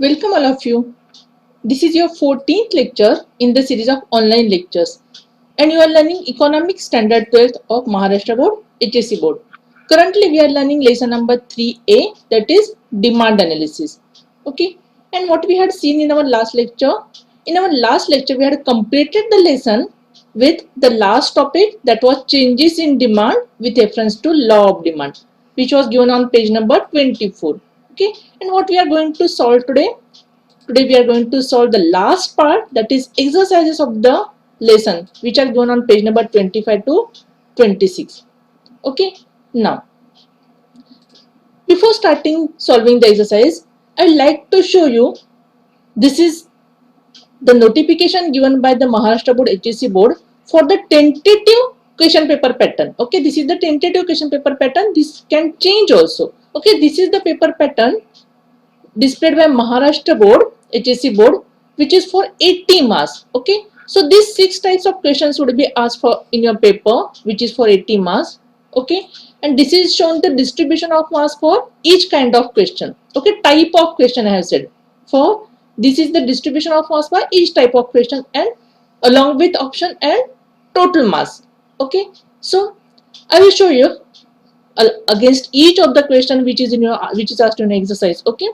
Welcome all of you. This is your 14th lecture in the series of online lectures and you are learning Economics Standard 12th of Maharashtra Board, HSC Board. Currently we are learning lesson number 3A, that is demand analysis. Okay, and what we had seen in our last lecture? In our last lecture we had completed the lesson with the last topic, that was changes in demand with reference to law of demand, which was given on page number 24. Okay, and what we are going to solve today? Today we are going to solve the last part, that is exercises of the lesson, which are given on page number 25 to 26. Okay, now before starting solving the exercise, I would like to show you, this is the notification given by the Maharashtra Board, HSC Board, for the tentative question paper pattern. Okay, this is the tentative question paper pattern. This can change also. Okay, this is the paper pattern displayed by Maharashtra Board, HSC Board, which is for 80 marks. Okay, so these 6 types of questions would be asked for in your paper, which is for 80 marks. Okay, and this is shown the distribution of marks for each kind of question. Okay, type of question I have said. For this is the distribution of marks for each type of question and along with option and total marks. Okay, so I will show you against each of the question which is in your asked in your exercise. Okay.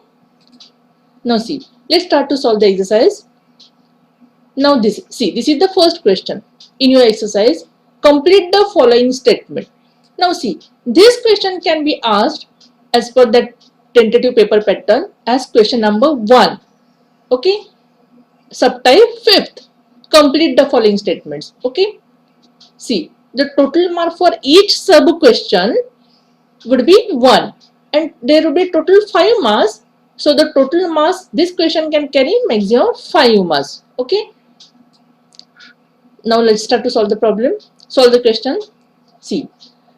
Now see, let's start to solve the exercise. Now this is the first question in your exercise. Complete the following statement. Now see, this question can be asked as per the tentative paper pattern as question number 1. Okay, subtype 5th. Complete the following statements. Okay, see, the total mark for each sub question would be 1 and there would be total 5 marks. So the total marks this question can carry maximum 5 marks. Okay. Now let's start to solve the problem. Solve the question. See,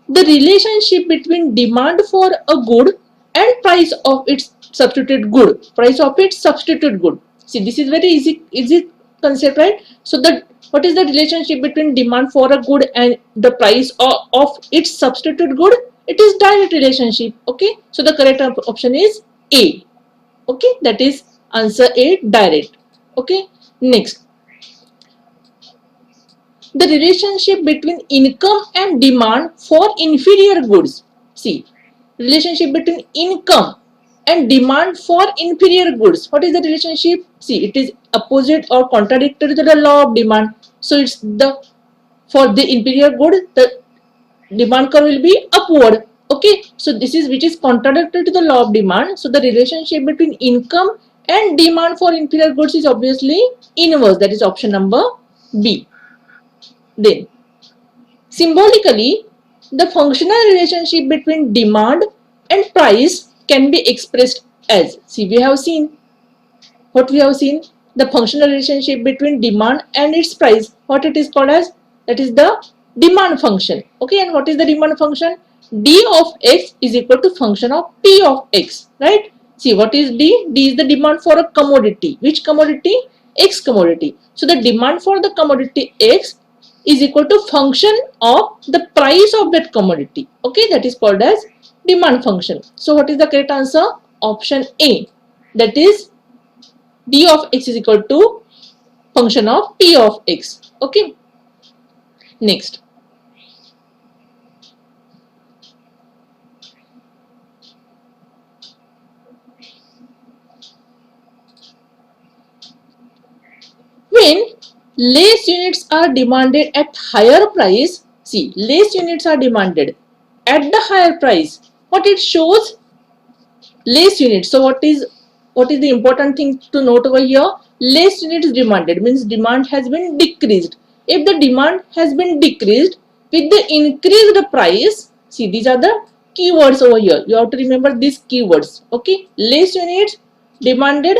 the relationship between demand for a good and price of its substituted good. Price of its substituted good. See, this is very easy concept, right? So what is the relationship between demand for a good and the price of its substitute good? It is direct relationship. Okay. So the correct option is A. Okay, that is answer A, direct. Okay, next, the relationship between income and demand for inferior goods. See, relationship between income and demand for inferior goods. What is the relationship? See, it is opposite or contradictory to the law of demand. So it's the for the inferior good, the demand curve will be upward. Okay, so this is which is contradictory to the law of demand. So the relationship between income and demand for inferior goods is obviously inverse. That is option number B. Then symbolically, the functional relationship between demand and price can be expressed as, see, we have seen what we have seen, the functional relationship between demand and its price. What it is called as? That is the demand function. Okay, and what is the demand function? D of x is equal to function of P of x, right? See, what is D? D is the demand for a commodity. Which commodity? X commodity. So the demand for the commodity X is equal to function of the price of that commodity. Okay, that is called as demand function. So what is the correct answer? Option A. That is D of x is equal to function of P of x. Okay. Next. When less units are demanded at higher price, see, less units are demanded at the higher price. What it shows? Less units. So what is the important thing to note over here? Less units demanded means demand has been decreased. If the demand has been decreased with the increased price, see, these are the keywords over here. You have to remember these keywords. Okay, less units demanded,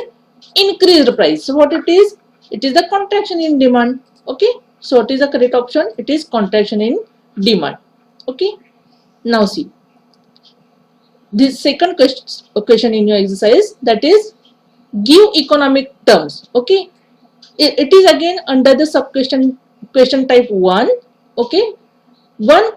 increased price. So what it is? It is the contraction in demand. Okay, so what is the correct option? It is contraction in demand. Okay, now see, this second question in your exercise, that is give economic terms. Okay, it is again under the sub question type 1. Okay, one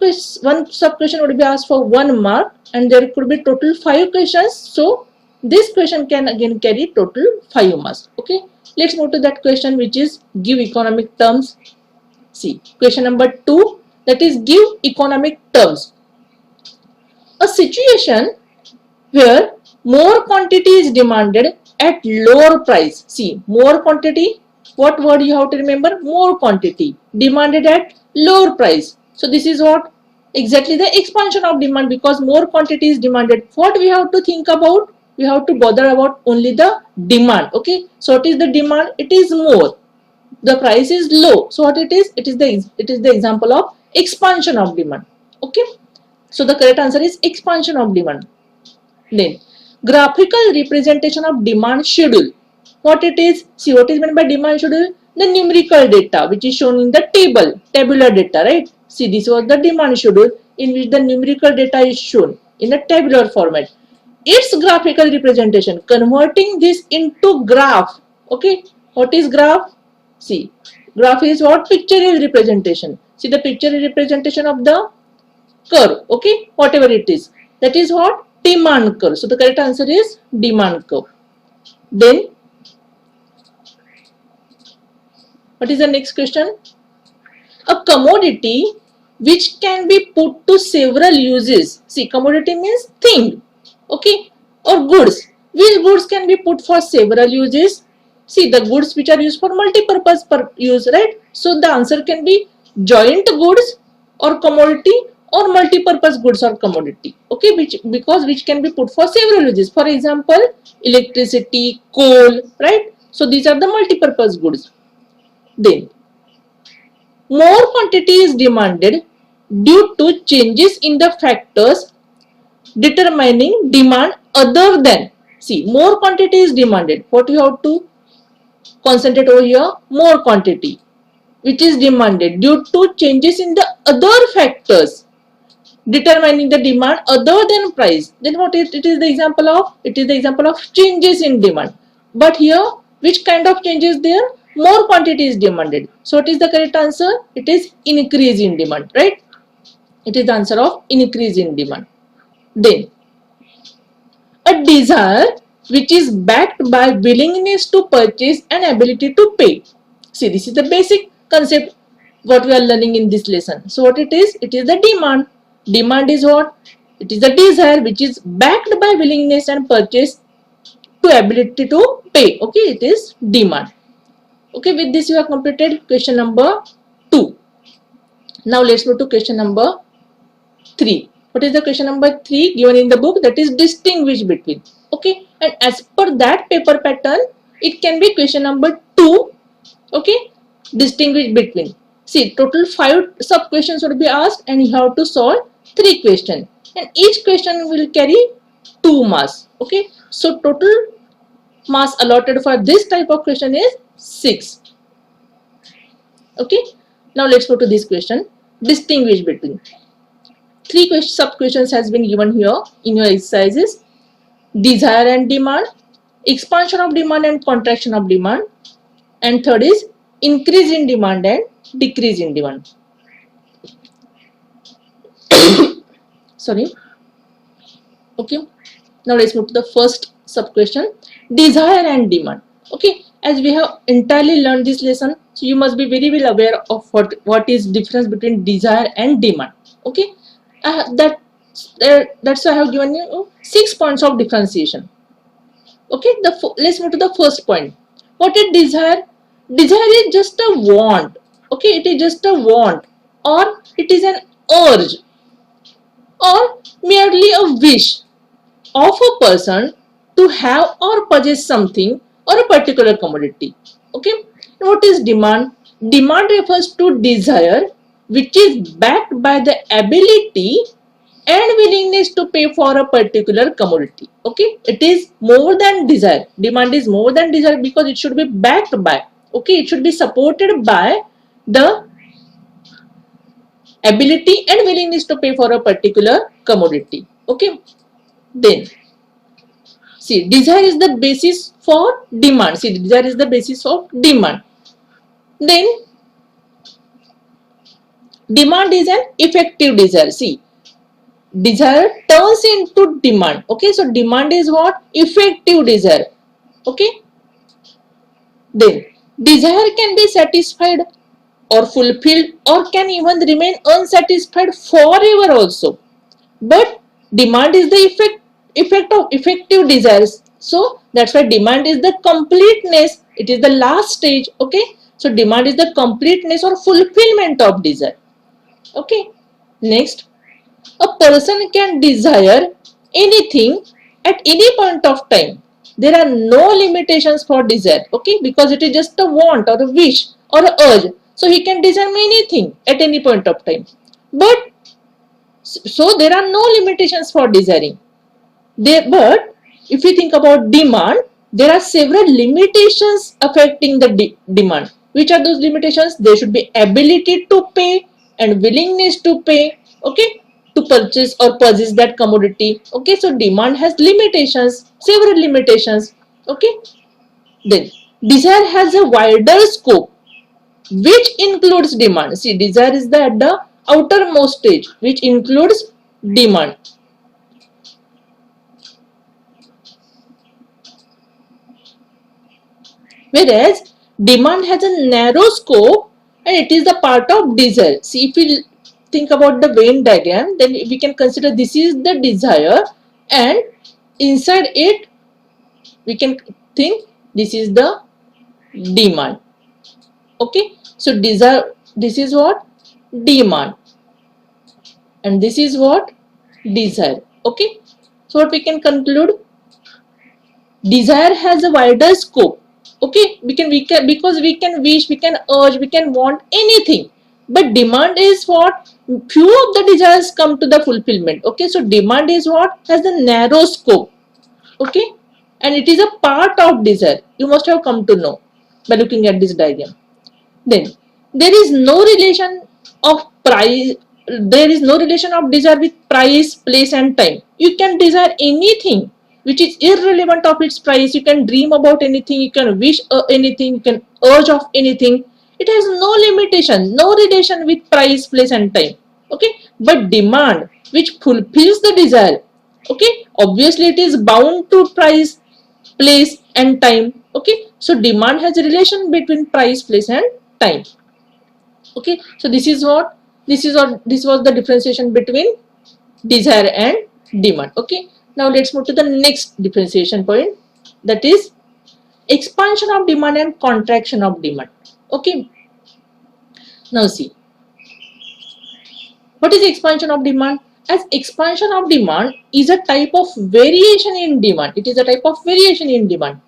sub question would be asked for 1 mark and there could be total 5 questions. So This question can again carry total 5 marks. Okay, let's move to that question, which is give economic terms. See, question number 2, that is give economic terms. A situation where more quantity is demanded at lower price. See, more quantity, what word you have to remember? More quantity demanded at lower price. So this is what exactly the expansion of demand, because more quantity is demanded. What we have to think about? We have to bother about only the demand. Okay, so what is the demand? It is more. The price is low. So what it is? It is the example of expansion of demand. Okay, so the correct answer is expansion of demand. Then graphical representation of demand schedule. What it is? See, what is meant by demand schedule? The numerical data which is shown in the table, tabular data, right? See, this was the demand schedule in which the numerical data is shown in a tabular format. Its graphical representation, converting this into graph. Okay, what is graph? See, graph is what? Pictorial representation. See, the pictorial representation of the curve. Okay, whatever it is, that is what? Demand curve. So the correct answer is demand curve. Then what is the next question? A commodity which can be put to several uses. See, commodity means thing, okay, or goods. Which goods can be put for several uses? See, the goods which are used for multi-purpose use, right? So the answer can be joint goods or commodity, or multi-purpose goods or commodity. Okay, which can be put for several uses. For example, electricity, coal, right? So these are the multi-purpose goods. Then more quantity is demanded due to changes in the factors determining demand other than. See, more quantity is demanded. What you have to concentrate over here? More quantity, which is demanded due to changes in the other factors determining the demand other than price. Then what it is the example of? It is the example of changes in demand. But here, which kind of changes there? More quantity is demanded. So what is the correct answer? It is increase in demand, right? It is the answer of increase in demand. Then a desire which is backed by willingness to purchase and ability to pay. See, this is the basic concept what we are learning in this lesson. So what it is? It is the demand. Demand is what? It is the desire which is backed by willingness and purchase to ability to pay. Okay, it is demand. Okay, with this you have completed question number 2. Now let's move to question number 3. What is the question number 3 given in the book? That is distinguish between. Okay, and as per that paper pattern, it can be question number 2. Okay, distinguish between. See, total 5 sub questions would be asked, and you have to solve 3 questions, and each question will carry 2 marks. Okay, so total marks allotted for this type of question is 6. Okay, now let's go to this question. Distinguish between. 3 sub questions has been given here in your exercises. Desire and demand, expansion of demand and contraction of demand, and third is increase in demand and decrease in demand. Sorry. Okay, now let's move to the first sub question, desire and demand. Okay, as we have entirely learned this lesson, so you must be very well aware of what is difference between desire and demand. Okay, that's why I have given you 6 points of differentiation. Okay, let's move to the first point. What is desire? Desire is just a want. Okay, it is just a want, or it is an urge, or merely a wish of a person to have or possess something or a particular commodity. Okay, what is demand? Demand refers to desire which is backed by the ability and willingness to pay for a particular commodity. Okay, it is more than desire. Demand is more than desire because it should be backed by. Okay, it should be supported by the ability and willingness to pay for a particular commodity. Okay, then see, desire is the basis for demand. See, desire is the basis of demand. Then demand is an effective desire. See, desire turns into demand. Okay, so demand is what? Effective desire. Okay, then desire can be satisfied or fulfilled or can even remain unsatisfied forever also. But demand is the effect of effective desires. So that's why demand is the completeness. It is the last stage. Okay, so demand is the completeness or fulfillment of desire. Okay, next, a person can desire anything at any point of time. There are no limitations for desire. Okay, because it is just a want or a wish or a urge. So he can desire anything at any point of time. But so there are no limitations for desiring. But if you think about demand, there are several limitations affecting the demand. Which are those limitations? There should be ability to pay and willingness to pay. Okay, to purchase or possess that commodity. Okay, so demand has limitations, several limitations. Okay, then desire has a wider scope which includes demand. See, desire is at the outermost stage which includes demand. Whereas demand has a narrow scope and it is the part of desire. See, if we think about the Venn diagram, then we can consider this is the desire and inside it we can think this is the demand. Okay, so desire, this is what? Demand, and this is what? Desire. Okay, so what we can conclude? Desire has a wider scope. Okay, we can because we can wish, we can urge, we can want anything. But demand is what? Few of the desires come to the fulfillment. Okay, so demand is what? Has a narrow scope. Okay, and it is a part of desire. You must have come to know by looking at this diagram. Then there is no relation of price. There is no relation of desire with price, place, and time. You can desire anything which is irrelevant of its price. You can dream about anything. You can wish anything. You can urge of anything. It has no limitation, no relation with price, place, and time. Okay, but demand which fulfills the desire. Okay, obviously it is bound to price, place, and time. Okay, so demand has a relation between price, place, and time. Okay, so this is what this was the differentiation between desire and demand. Okay, now let's move to the next differentiation point, that is expansion of demand and contraction of demand. Okay, now see, what is expansion of demand? As expansion of demand is a type of variation in demand. It is a type of variation in demand.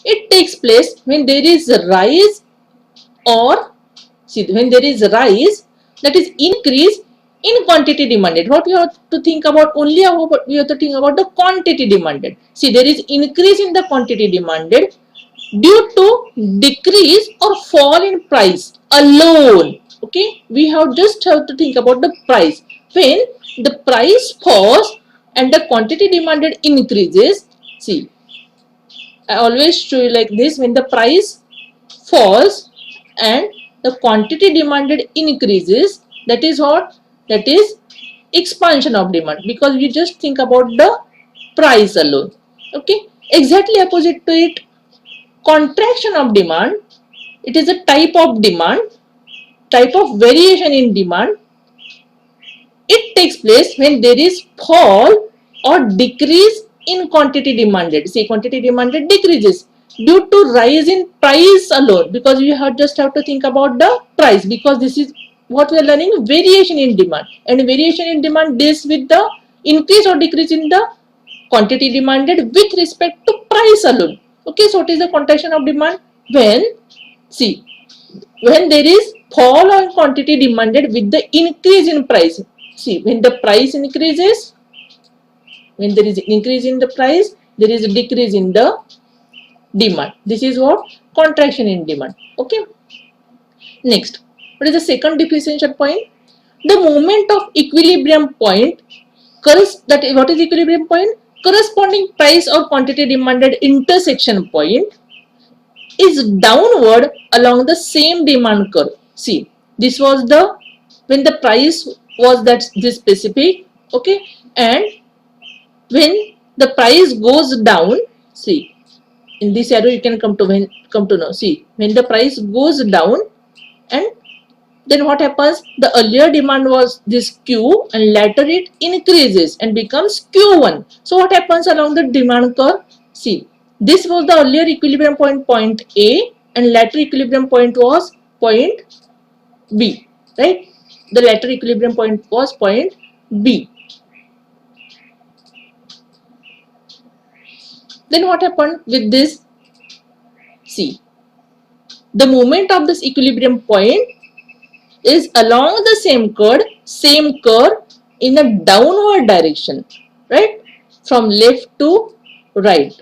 It takes place when there is a rise or see, when there is a rise, that is increase in quantity demanded. What we have to think about? Only about, we have to think about the quantity demanded. See, there is increase in the quantity demanded due to decrease or fall in price alone. Okay, we just have to think about the price. When the price falls and the quantity demanded increases, see, I always show you like this. When the price falls and the quantity demanded increases, that is what? That is expansion of demand, because we just think about the price alone. Okay, exactly opposite to it, contraction of demand. It is a type of demand, type of variation in demand. It takes place when there is fall or decrease in quantity demanded. See, quantity demanded decreases due to rise in price alone, because you just have to think about the price, because this is what we are learning, variation in demand, and variation in demand deals with the increase or decrease in the quantity demanded with respect to price alone. Okay, so what is the contraction of demand? When, see, when there is fall on quantity demanded with the increase in price. See, when the price increases, when there is increase in the price, there is a decrease in the demand. This is what? Contraction in demand. Okay, next, what is the second differentiation point? The moment of equilibrium point, that is, what is equilibrium point? Corresponding price or quantity demanded intersection point is downward along the same demand curve. See, this was the, when the price was that this specific, okay, and when the price goes down, see, in this arrow you can come to know, see, when the price goes down, and then what happens, the earlier demand was this Q and later it increases and becomes Q1. So what happens along the demand curve? See, this was the earlier equilibrium point, point A, and later equilibrium point was point B, right? The later equilibrium point was point B. Then what happened with this? See, the movement of this equilibrium point is along the same curve in a downward direction, right? From left to right.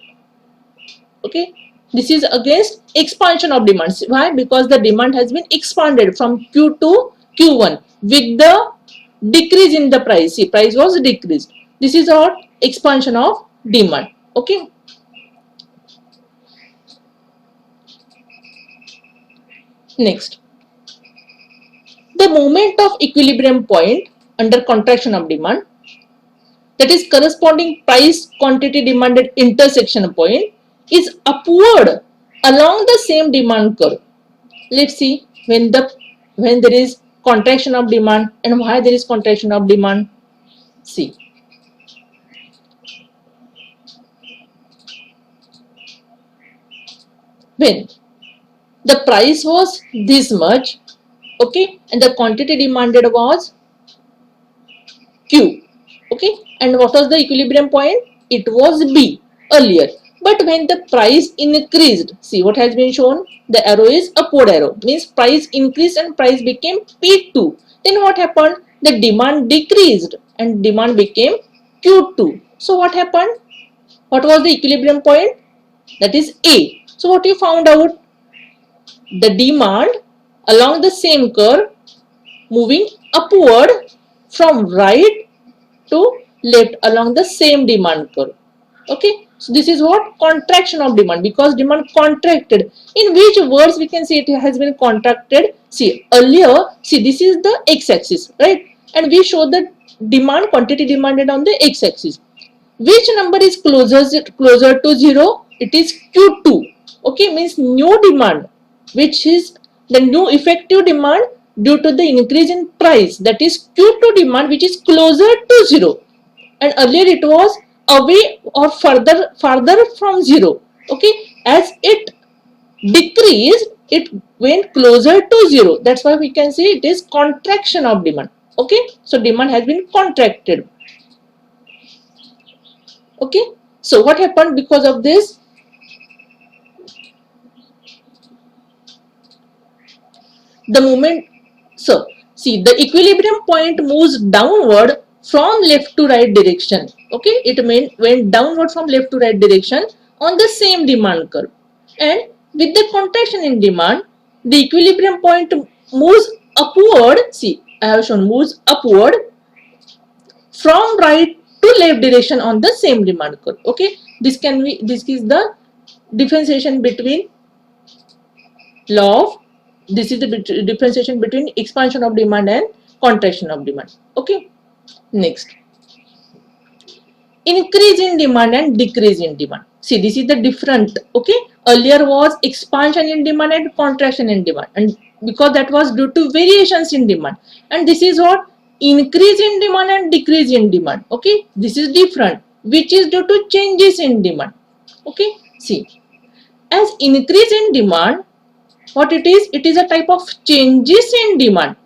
Okay. This is against expansion of demand. Why? Because the demand has been expanded from Q to Q1 with the decrease in the price. See, price was decreased. This is our expansion of demand. Okay. Next, the moment of equilibrium point under contraction of demand, that is corresponding price quantity demanded intersection point, is upward along the same demand curve. Let's see when there is contraction of demand and why there is contraction of demand. See, when the price was this much, okay, and the quantity demanded was Q, okay, and what was the equilibrium point? It was B earlier. But when the price increased, see what has been shown, the arrow is upward arrow, means price increased and price became P2. Then what happened? The demand decreased and demand became Q2. So what happened? What was the equilibrium point? That is A. So what you found out? The demand along the same curve moving upward from right to left along the same demand curve. Okay, so this is what contraction of demand, because demand contracted. In which words we can say it has been contracted? See, earlier, see, this is the x-axis, right? And we show the demand, quantity demanded on the x-axis. Which number is closer to 0? It is Q2. Okay, means new demand, which is the new effective demand due to the increase in price, that is Q2 demand, which is closer to 0. And earlier it was away or further from 0. Okay, as it decreased, it went closer to 0. That's why we can say it is contraction of demand. Okay, so demand has been contracted. Okay, so what happened because of this? The moment, so see, the equilibrium point moves downward from left to right direction. Okay, it went downward from left to right direction on the same demand curve, and with the contraction in demand, the equilibrium point moves upward. See, I have shown moves upward from right to left direction on the same demand curve. Okay, this is the differentiation between law of, this is the differentiation between expansion of demand and contraction of demand. Okay, next, increase in demand and decrease in demand. See, this is the different. Okay, earlier was expansion in demand and contraction in demand, and because that was due to variations in demand, and this is what increase in demand and decrease in demand. Okay, this is different, which is due to changes in demand. Okay, see, as increase in demand, what it is a type of changes in demand.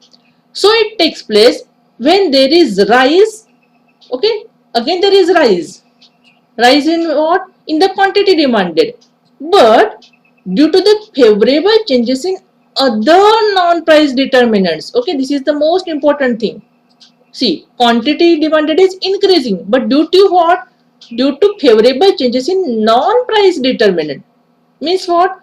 So it takes place when there is rise. Okay, again there is rise in what? In the quantity demanded, but due to the favorable changes in other non-price determinants. Okay, this is the most important thing. See, quantity demanded is increasing, but due to what? Due to favorable changes in non-price determinant. Means what?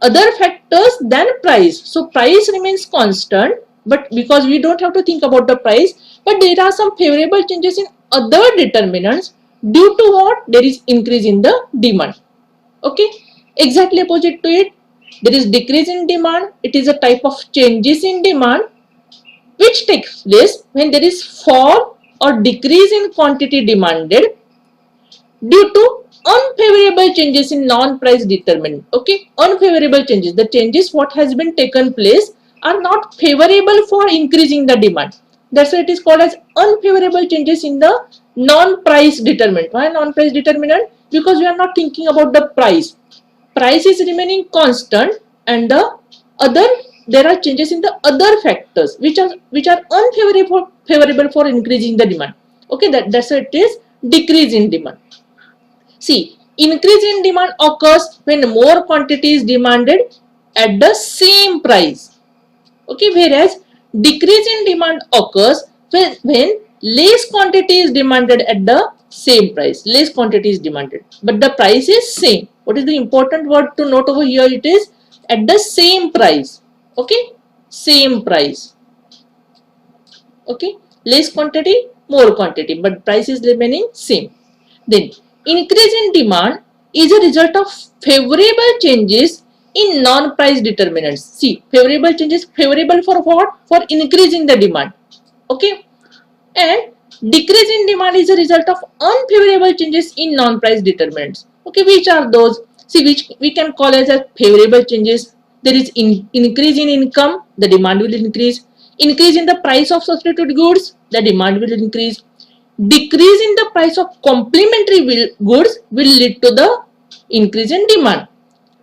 Other factors than price. So price remains constant, but because we don't have to think about the price, but there are some favorable changes in other determinants, due to what? There is increase in the demand. Okay, exactly opposite to it, there is decrease in demand. It is a type of changes in demand which takes place when there is fall or decrease in quantity demanded due to unfavorable changes in non-price determinant. Okay, unfavorable changes. The changes what has been taken place are not favorable for increasing the demand. That's why it is called as unfavorable changes in the non-price determinant. Why non-price determinant? Because we are not thinking about the price. Price is remaining constant, and the other there are changes in the other factors which are unfavorable for increasing the demand. Okay, that's why it is decrease in demand. See, increase in demand occurs when more quantity is demanded at the same price. Okay, whereas decrease in demand occurs when less quantity is demanded at the same price. Less quantity is demanded, but the price is same. What is the important word to note over here? It is at the same price. Okay, same price. Okay, less quantity, more quantity, but price is remaining same. Then, increase in demand is a result of favorable changes in non-price determinants. See, favorable changes, favorable for what? For increasing the demand. Okay, and decrease in demand is a result of unfavorable changes in non-price determinants. Okay, which are those? See, which we can call as a favorable changes. There is increase in income, the demand will increase. Increase in the price of substitute goods, the demand will increase. Decrease in the price of complementary goods will lead to the increase in demand.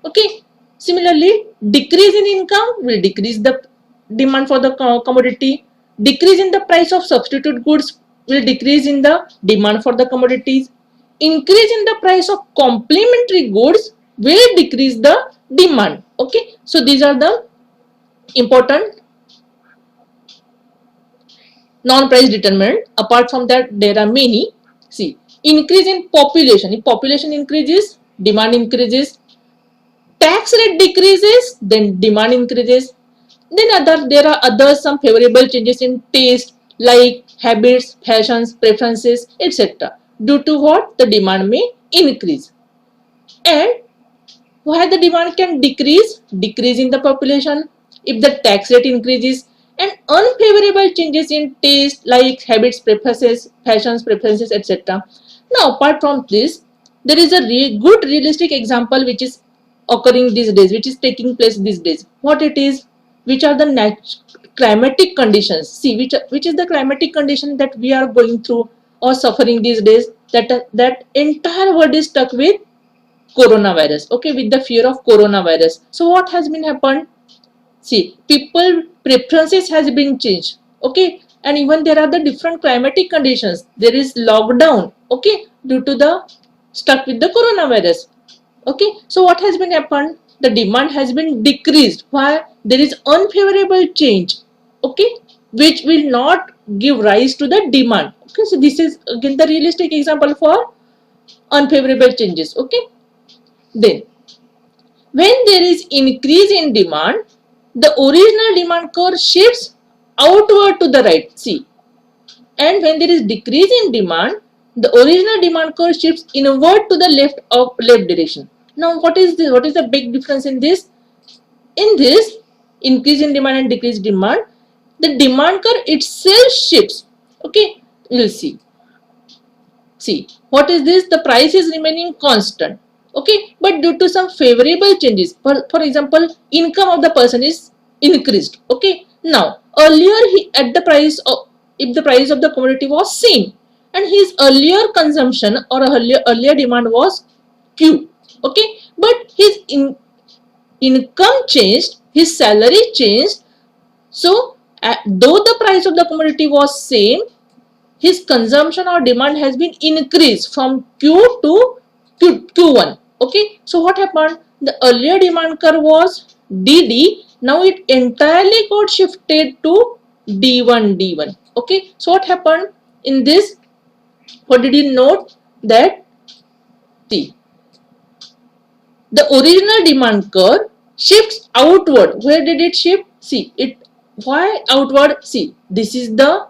Okay. Similarly, decrease in income will decrease the demand for the commodity. Decrease in the price of substitute goods will decrease in the demand for the commodities. Increase in the price of complementary goods will decrease the demand. Okay. So these are the important non-price determinant. Apart from that, there are many. See, increase in population. If population increases, demand increases. Tax rate decreases, then demand increases. Then there are other some favorable changes in taste like habits, fashions, preferences, etc. Due to what the demand may increase. And why the demand can decrease? Decrease in the population if the tax rate increases, and unfavorable changes in taste like habits, preferences, fashions, preferences, etc. Now, apart from this, there is a good realistic example which is occurring these days, which is taking place these days. What it is? Which are the climatic conditions? See, which is the climatic condition that we are going through or suffering these days? That entire world is stuck with coronavirus. Okay, with the fear of coronavirus. So what has been happened? See, people preferences has been changed. Okay, and even there are the different climatic conditions. There is lockdown. Okay, due to the stuck with the coronavirus. Okay, so what has been happened? The demand has been decreased. Why? There is unfavorable change. Okay, which will not give rise to the demand. Okay, so this is again the realistic example for unfavorable changes. Okay, then when there is increase in demand, the original demand curve shifts outward to the right. See, and when there is decrease in demand, the original demand curve shifts inward to the left direction. Now, what is this? What is the big difference in this? In this increase in demand and decrease in demand, the demand curve itself shifts. Okay, we'll see. See, what is this? The price is remaining constant. Okay, but due to some favorable changes, for example, income of the person is increased. Okay, now earlier he at the price of if the price of the commodity was same and his earlier consumption or earlier demand was Q. Okay, but his income changed, his salary changed. So though the price of the commodity was same, his consumption or demand has been increased from Q to Q1. Okay, so what happened? The earlier demand curve was DD, now it entirely got shifted to D1. Okay, so what happened in this? What did you note? That the original demand curve shifts outward. Where did it shift? See, why outward? See, this is the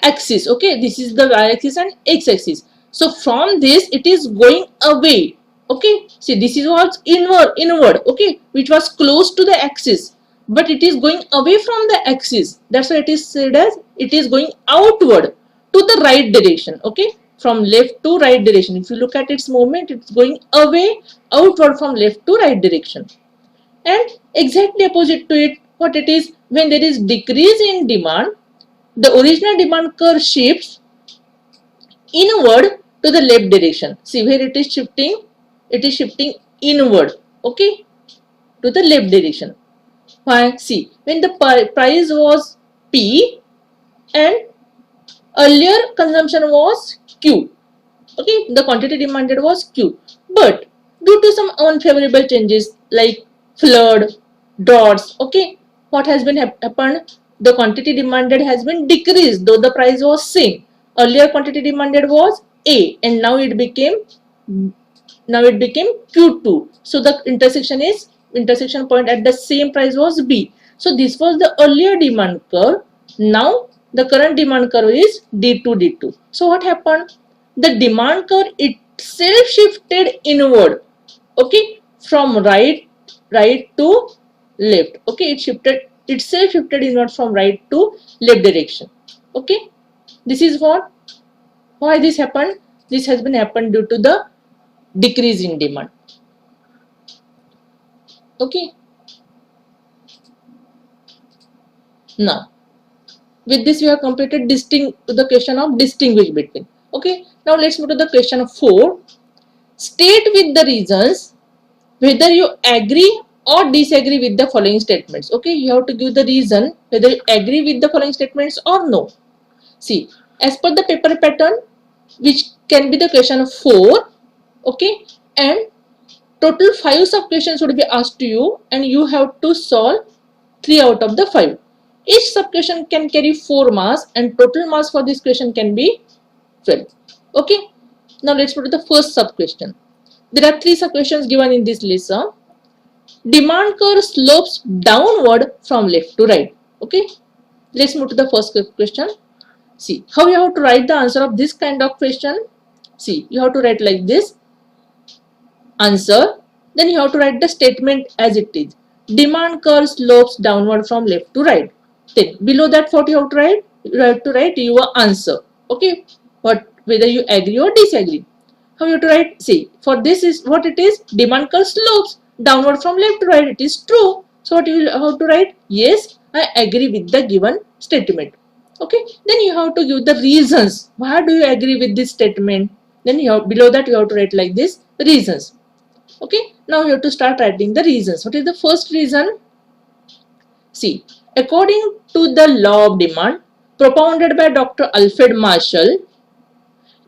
axis. Okay, this is the y-axis and x-axis. So from this it is going away. Okay, see, this is what's inward. Okay, which was close to the axis, but it is going away from the axis. That's why it is said as it is going outward to the right direction. Okay, from left to right direction. If you look at its movement, it's going away, outward from left to right direction. And exactly opposite to it, what it is, when there is decrease in demand, the original demand curve shifts inward to the left direction. See where it is shifting? It is shifting inward, okay, to the left direction. Why? See, when the price was P and earlier consumption was Q, okay, the quantity demanded was Q, but due to some unfavorable changes like flood, droughts, okay, what has been happened? The quantity demanded has been decreased, though the price was same. Earlier quantity demanded was A, and now it became Q2. So the intersection point at the same price was B. So this was the earlier demand curve. Now the current demand curve is D2 D2. So what happened? The demand curve itself shifted inward. Okay, from right to left. Okay, it itself shifted inward from right to left direction. Okay, this is why this happened. This has been happened due to the decrease in demand. Okay, now with this we have completed the question of distinguish between. Okay, now let's move to the question 4. State with the reasons whether you agree or disagree with the following statements. Okay, you have to give the reason whether you agree with the following statements or no. See, as per the paper pattern, which can be the question 4, okay, and total 5 sub questions would be asked to you, and you have to solve 3 out of the 5. Each sub question can carry 4 marks, and total marks for this question can be 12. Okay, now let's put to the first sub question. There are 3 sub questions given in this lesson. Demand curve slopes downward from left to right. Okay, let's move to the first question. See how you have to write the answer of this kind of question. See, you have to write like this: answer, then you have to write the statement as it is. Demand curve slopes downward from left to right. Then below that, what you have to write? You have to write your answer. Okay, whether you agree or disagree. How you have to write? See, for this is what it is. Demand curve slopes downward from left to right. It is true. So what you have to write? Yes, I agree with the given statement. Okay, then you have to give the reasons. Why do you agree with this statement? Then below that you have to write like this: reasons. Okay, now you have to start writing the reasons. What is the first reason? See, according to the law of demand propounded by Dr. Alfred Marshall,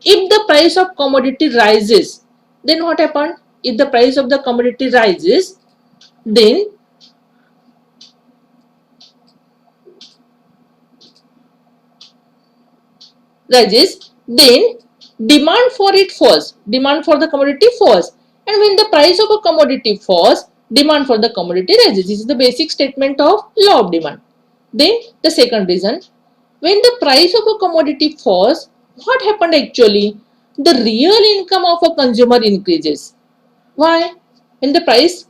if the price of commodity rises, then what happened? If the price of the commodity rises, then demand for it falls. Demand for the commodity falls. And when the price of a commodity falls, demand for the commodity rises. This is the basic statement of law of demand. Then the second reason, when the price of a commodity falls, what happened actually? The real income of a consumer increases. Why? When the price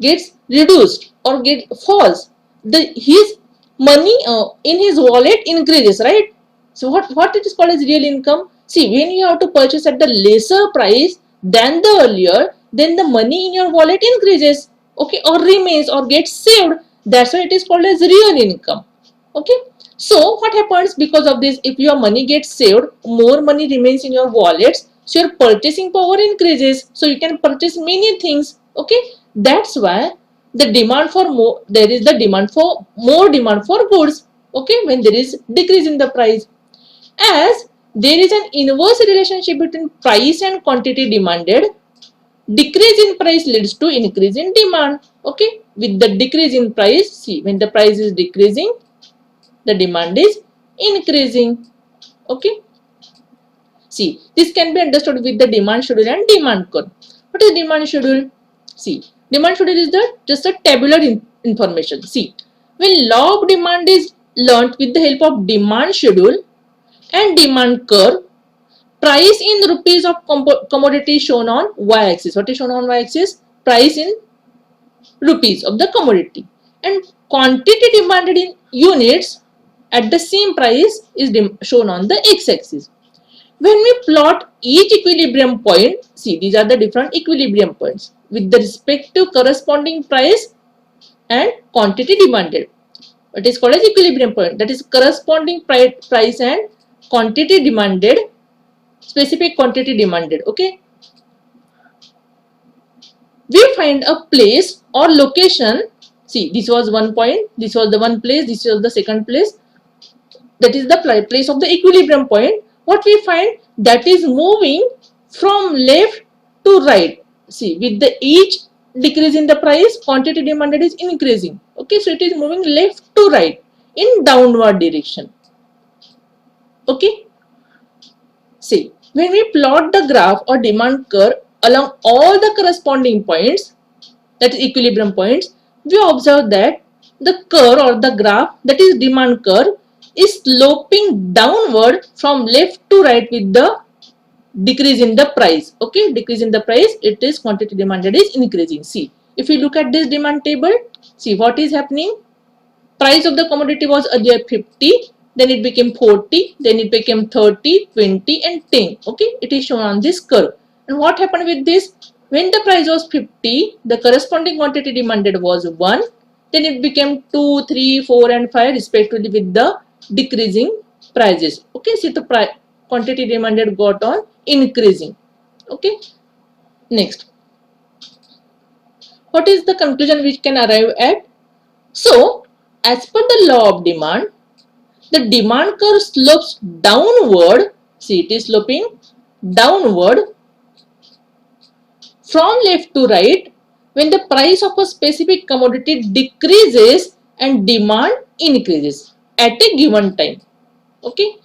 gets reduced or falls, his money in his wallet increases, right? So what it is called as real income? See, when you have to purchase at the lesser price than the earlier, then the money in your wallet increases, okay, or remains or gets saved. That's why it is called as real income. Okay. So what happens because of this? If your money gets saved, more money remains in your wallets. So your purchasing power increases. So you can purchase many things. Okay. That's why the demand for more, there is the demand for more demand for goods. Okay. When there is decrease in the price, as there is an inverse relationship between price and quantity demanded, decrease in price leads to increase in demand. Okay. With the decrease in price, see, when the price is decreasing, the demand is increasing. Okay. See, this can be understood with the demand schedule and demand curve. What is demand schedule? See, demand schedule is just a tabular information. See, when law of demand is learnt with the help of demand schedule and demand curve, price in rupees of commodity shown on y-axis. What is shown on y-axis? Price in rupees of the commodity, and quantity demanded in units at the same price is shown on the x-axis. When we plot each equilibrium point, see these are the different equilibrium points with the respective corresponding price and quantity demanded. It is called as equilibrium point, that is corresponding price and quantity demanded, specific quantity demanded. Okay, we find a place or location. See, this was one point, this was the one place, this was the second place, that is the place of the equilibrium point. What we find, that is moving from left to right. See, with the each decrease in the price, quantity demanded is increasing. Okay, so it is moving left to right in downward direction. Okay, see, when we plot the graph or demand curve along all the corresponding points, that is equilibrium points, we observe that the curve or the graph, that is demand curve, is sloping downward from left to right with the decrease in the price. Okay, decrease in the price, it is quantity demanded is increasing. See, if you look at this demand table, see what is happening. Price of the commodity was earlier 50, then it became 40, then it became 30, 20 and 10. Okay, it is shown on this curve. And what happened with this? When the price was 50, the corresponding quantity demanded was 1, then it became 2, 3, 4 and 5 respectively with the decreasing prices. Okay, see, the quantity demanded got on increasing. Okay, next, what is the conclusion which can arrive at? So, as per the law of demand, the demand curve slopes downward. See, it is sloping downward from left to right when the price of a specific commodity decreases and demand increases at a given time. Okay,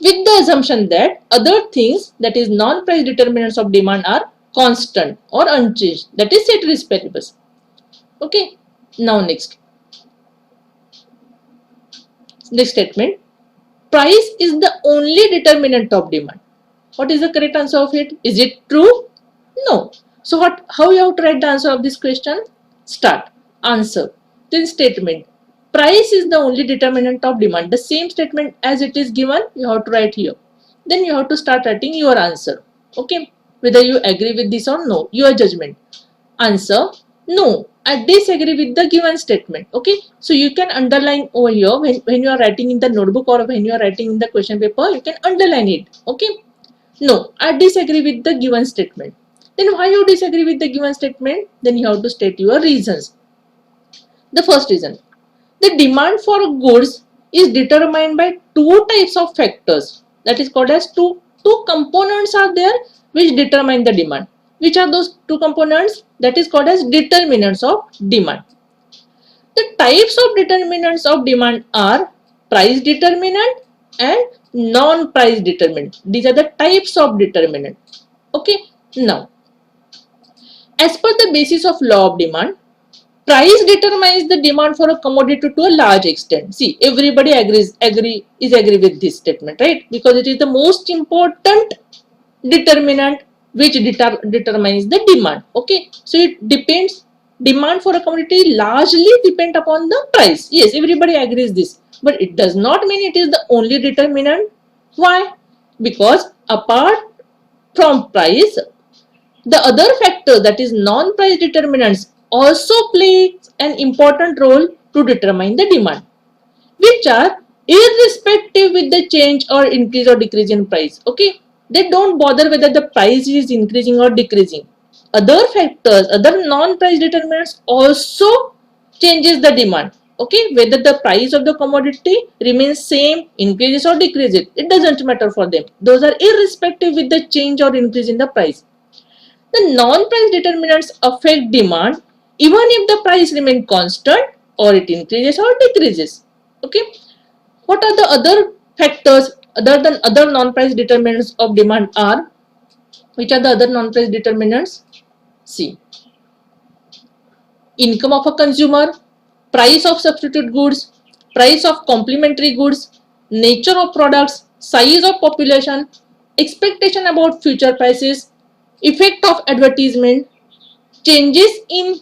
with the assumption that other things, that is non-price determinants of demand, are constant or unchanged, that is ceteris paribus. Okay, now next statement, price is the only determinant of demand. What is the correct answer of it? Is it true? No. So how you have to write the answer of this question? Start, answer, then statement. Price is the only determinant of demand. The same statement as it is given, you have to write here. Then you have to start writing your answer. Okay, whether you agree with this or no, your judgment. Answer, no, I disagree with the given statement. Okay, so you can underline over here when you are writing in the notebook or when you are writing in the question paper, you can underline it. Okay, no, I disagree with the given statement. Then why you disagree with the given statement? Then you have to state your reasons. The first reason, the demand for goods is determined by two types of factors. That is called as two components are there which determine the demand. Which are those two components? That is called as determinants of demand. The types of determinants of demand are price determinant and non-price determinant. These are the types of determinant. Okay, now as per the basis of law of demand, price determines the demand for a commodity to a large extent. See, everybody agree with this statement, right? Because it is the most important determinant which determines the demand. Okay, so it depends, demand for a commodity largely depend upon the price. Yes, everybody agrees this, but it does not mean it is the only determinant. Why? Because apart from price, the other factors, that is non-price determinants, also play an important role to determine the demand, which are irrespective with the change or increase or decrease in price. Okay, they don't bother whether the price is increasing or decreasing. Other factors, other non-price determinants also changes the demand. Okay, whether the price of the commodity remains same, increases or decreases, it doesn't matter for them. Those are irrespective with the change or increase in the price. The non-price determinants affect demand even if the price remains constant or it increases or decreases. Okay, what are the other factors other than other non-price determinants of demand are? Which are the other non-price determinants? See, income of a consumer, price of substitute goods, price of complementary goods, nature of products, size of population, expectation about future prices, effect of advertisement, changes in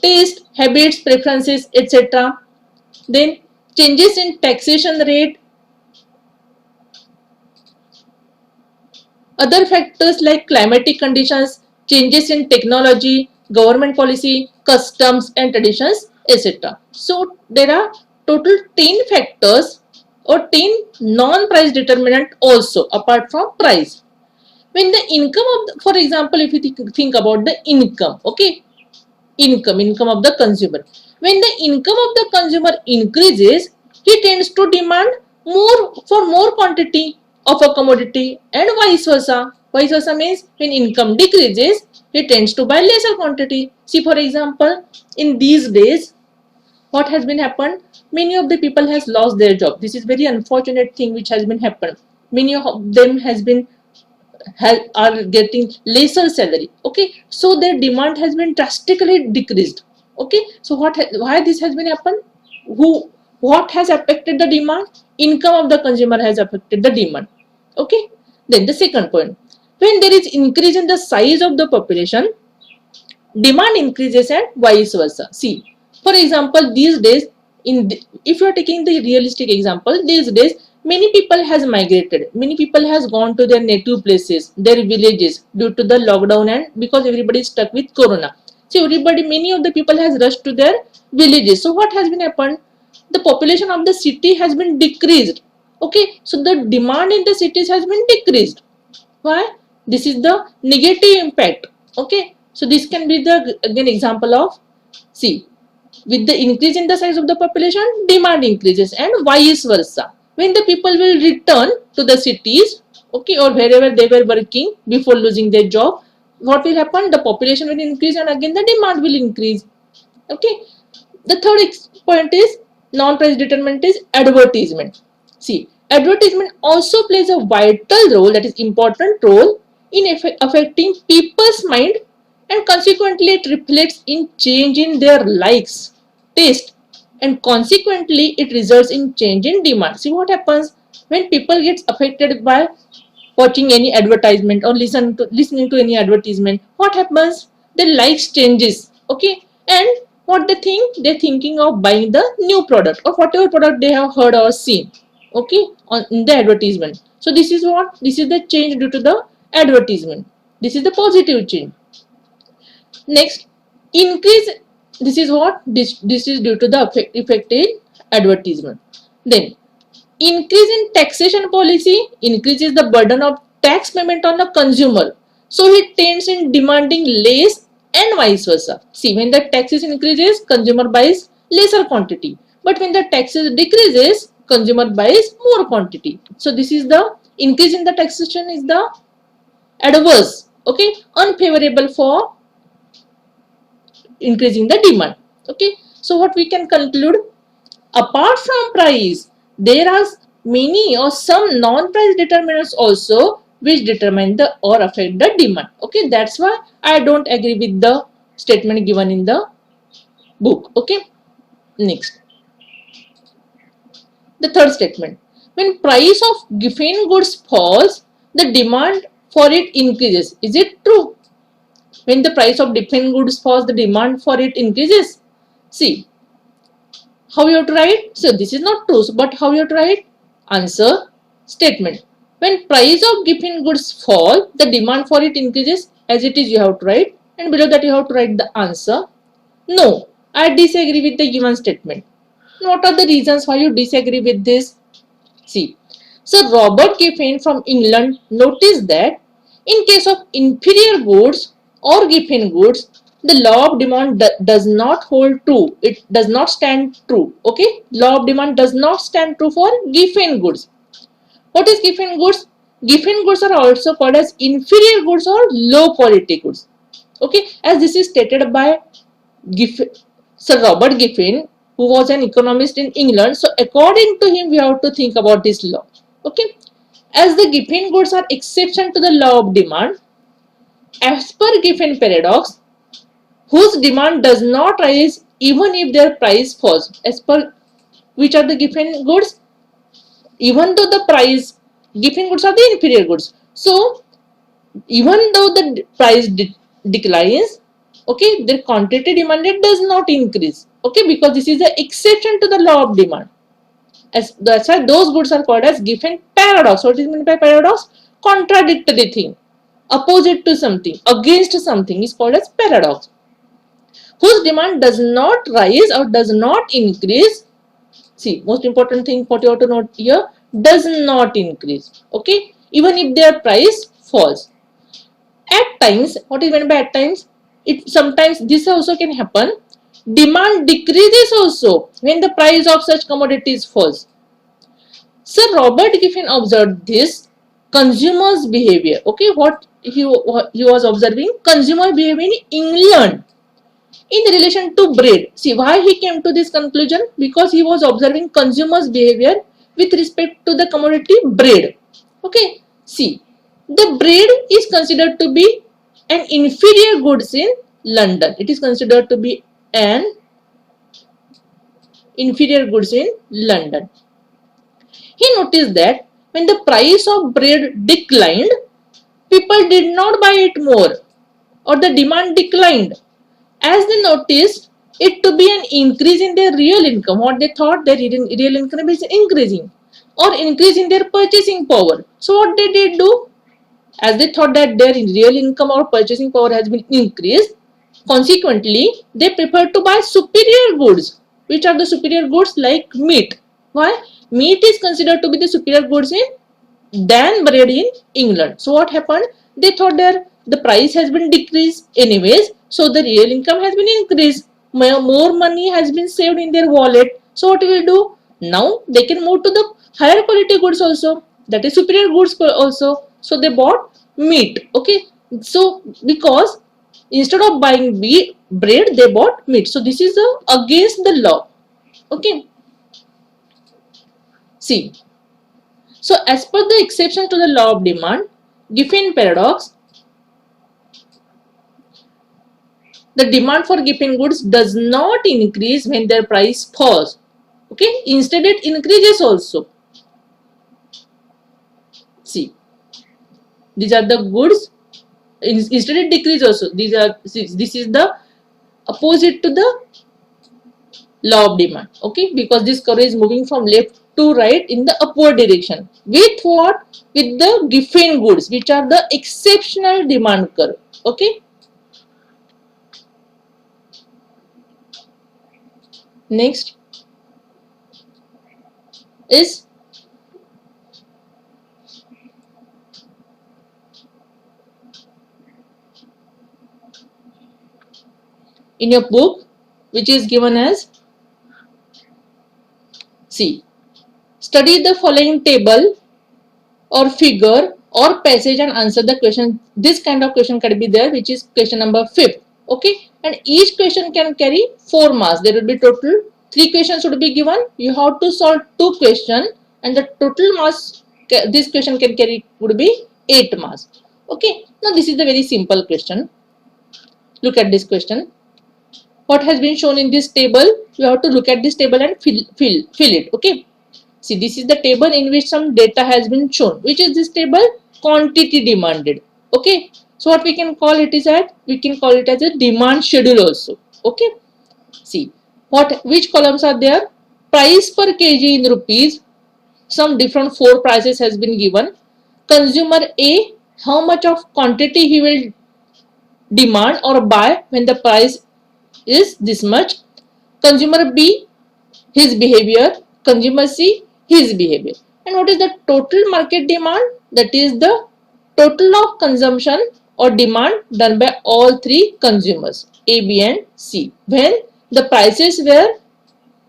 taste, habits, preferences, etc. Then changes in taxation rate, other factors like climatic conditions, changes in technology, government policy, customs and traditions, etc. So there are total 10 factors or 10 non-price determinant also apart from price. When the income of the, for example, if you think about the income, okay, income of the consumer, when the income of the consumer increases, he tends to demand more for more quantity of a commodity, and vice versa means when income decreases, he tends to buy lesser quantity. See, for example, in these days what has been happened, many of the people has lost their job. This is very unfortunate thing which has been happened. Many of them has been are getting lesser salary, okay, so their demand has been drastically decreased. Okay, so why this has been happened, who what has affected the demand, income of the consumer has affected the demand. Okay, then the second point, when there is increase in the size of the population, demand increases and vice versa. See, for example, these days if you are taking the realistic example, these days many people has migrated, many people has gone to their native places, their villages, due to the lockdown and because everybody is stuck with corona. So everybody, many of the people has rushed to their villages. So what has been happened, the population of the city has been decreased. Okay, so the demand in the cities has been decreased. Why? This is the negative impact. Okay, so this can be the again example of, see, with the increase in the size of the population, demand increases and vice versa. When the people will return to the cities, okay, or wherever they were working before losing their job, what will happen, the population will increase and again the demand will increase. Okay, the third point is non-price determinant is advertisement. See, advertisement also plays a vital role, that is important role in affecting people's mind, and consequently it reflects in change in their likes, taste, and consequently it results in change in demand. See what happens when people gets affected by watching any advertisement or listening to any advertisement, what happens, their likes changes. Okay, and what they think, they're thinking of buying the new product or whatever product they have heard or seen, okay, on in the advertisement. So this is what, this is the change due to the advertisement, this is the positive change. Next, increase, this is what, this is due to the effective advertisement. Then increase in taxation policy increases the burden of tax payment on the consumer, so he tends in demanding less and vice versa. See, when the taxes increases, consumer buys lesser quantity, but when the taxes decreases, consumer buys more quantity. So this is the increase in the taxation is the adverse, okay, unfavorable for increasing the demand. Okay, so what we can conclude, apart from price, there are many or some non-price determinants also which determine the or affect the demand. Okay, that's why I don't agree with the statement given in the book. Okay, next, the third statement, when price of given goods falls, the demand for it increases. Is it true? When the price of different goods falls, the demand for it increases. See, how you have to write? So this is not true, but how you have to write? Answer statement. When price of given goods fall, the demand for it increases, as it is you have to write, and below that you have to write the answer. No, I disagree with the given statement. What are the reasons why you disagree with this? See, so Robert Giffen from England noticed that in case of inferior goods or Giffen goods, the law of demand does not hold true. It does not stand true. Okay, law of demand does not stand true for Giffen goods. What is Giffen goods? Giffen goods are also called as inferior goods or low quality goods. Okay, as this is stated by Giffen, Sir Robert Giffen, who was an economist in England. So according to him, we have to think about this law. Okay, as the Giffen goods are exception to the law of demand, as per Giffen paradox, whose demand does not rise even if their price falls. As per which are the Giffen goods? Even though the price, Giffen goods are the inferior goods. So even though the price declines, okay, their quantity demanded does not increase. Okay, because this is the exception to the law of demand. As that's why those goods are called as Giffen paradox. What is meant by paradox? Contradictory thing, opposite to something, against something is called as paradox. Whose demand does not rise or does not increase. See, most important thing what you have to note here, does not increase. Okay, even if their price falls. At times, what is meant by at times? It sometimes this also can happen. Demand decreases also when the price of such commodities falls. Sir Robert Giffen observed this consumers' behavior. Okay, what he was observing? Consumer behavior in England in relation to bread. See why he came to this conclusion? Because he was observing consumers' behavior with respect to the commodity bread. Okay, see, the bread is considered to be an inferior goods in London. It is considered to be an inferior goods in London. He noticed that when the price of bread declined, people did not buy it more or the demand declined, as they noticed it to be an increase in their real income. What they thought, their real income is increasing or increase in their purchasing power. So what they did do, as they thought that their real income or purchasing power has been increased, consequently they preferred to buy superior goods. Which are the superior goods? Like meat. Why? Meat is considered to be the superior goods in than bread in England. So what happened? They thought that the price has been decreased anyways, so the real income has been increased. More money has been saved in their wallet. So what will do? Now they can move to the higher quality goods also. That is superior goods also. So they bought meat. Okay. So because instead of buying bread, they bought meat. So this is against the law. Okay. See. So as per the exception to the law of demand, Giffen paradox, the demand for Giffen goods does not increase when their price falls. Okay, instead it increases also. See, these are the goods. Instead it decreases also. This is the opposite to the law of demand. Okay, because this curve is moving from left to right in the upward direction. With what? With the Giffen goods, which are the exceptional demand curve. Okay. Next is in your book, which is given as, see, study the following table or figure or passage and answer the question. This kind of question can be there, which is question number 5. Okay, and each question can carry 4 marks. There will be total 3 questions would be given. You have to solve 2 questions, and the total marks this question can carry would be 8 marks. Okay, now this is the very simple question. Look at this question. What has been shown in this table? You have to look at this table and fill it. Okay. See, this is the table in which some data has been shown. Which is this table? Quantity demanded. Okay. So what we can call it is that we can call it as a demand schedule also. Okay. See, which columns are there? Price per kg in rupees. Some different 4 prices has been given. Consumer A, how much of quantity he will demand or buy when the price is this much. Consumer B, his behavior. Consumer C, his behavior. And what is the total market demand? That is the total of consumption or demand done by all 3 consumers, A, B and C, when the prices were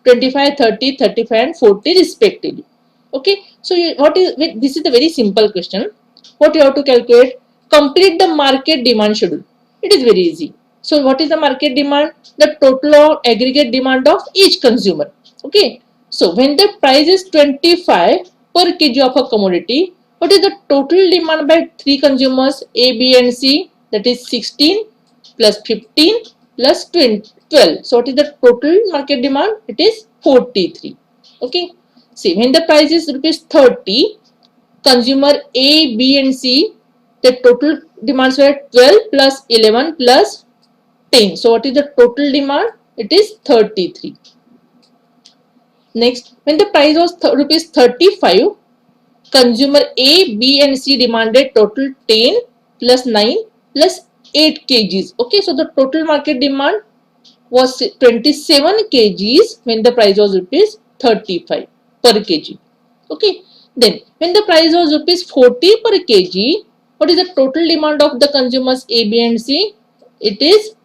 25, 30, 35 and 40 respectively. Okay, so this is the very simple question. What you have to calculate? Complete the market demand schedule. It is very easy. So what is the market demand? The total of aggregate demand of each consumer. Okay, so when the price is 25 per kg of a commodity, what is the total demand by 3 consumers A, B and C? That is 16 plus 15 plus 12. So what is the total market demand? It is 43. Okay. See, when the price is rupees 30, consumer A, B and C, the total demands were 12 plus 11 plus 10. So what is the total demand? It is 33. Next, when the price was rupees 35, consumer A, B and C demanded total 10 plus 9 plus 8 kgs. Okay, so the total market demand was 27 kgs when the price was rupees 35 per kg. Okay, then when the price was rupees 40 per kg, what is the total demand of the consumers A, B and C? It is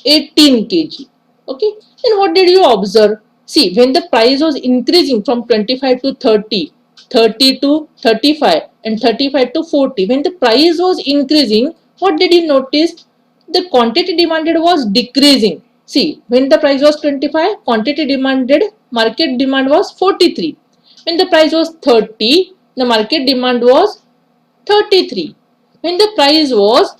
18 kg. Okay, then what did you observe? See, when the price was increasing from 25 to 30, 30 to 35 and 35 to 40, when the price was increasing, what did you notice? The quantity demanded was decreasing. See, when the price was 25, quantity demanded, market demand was 43. When the price was 30, the market demand was 33. When the price was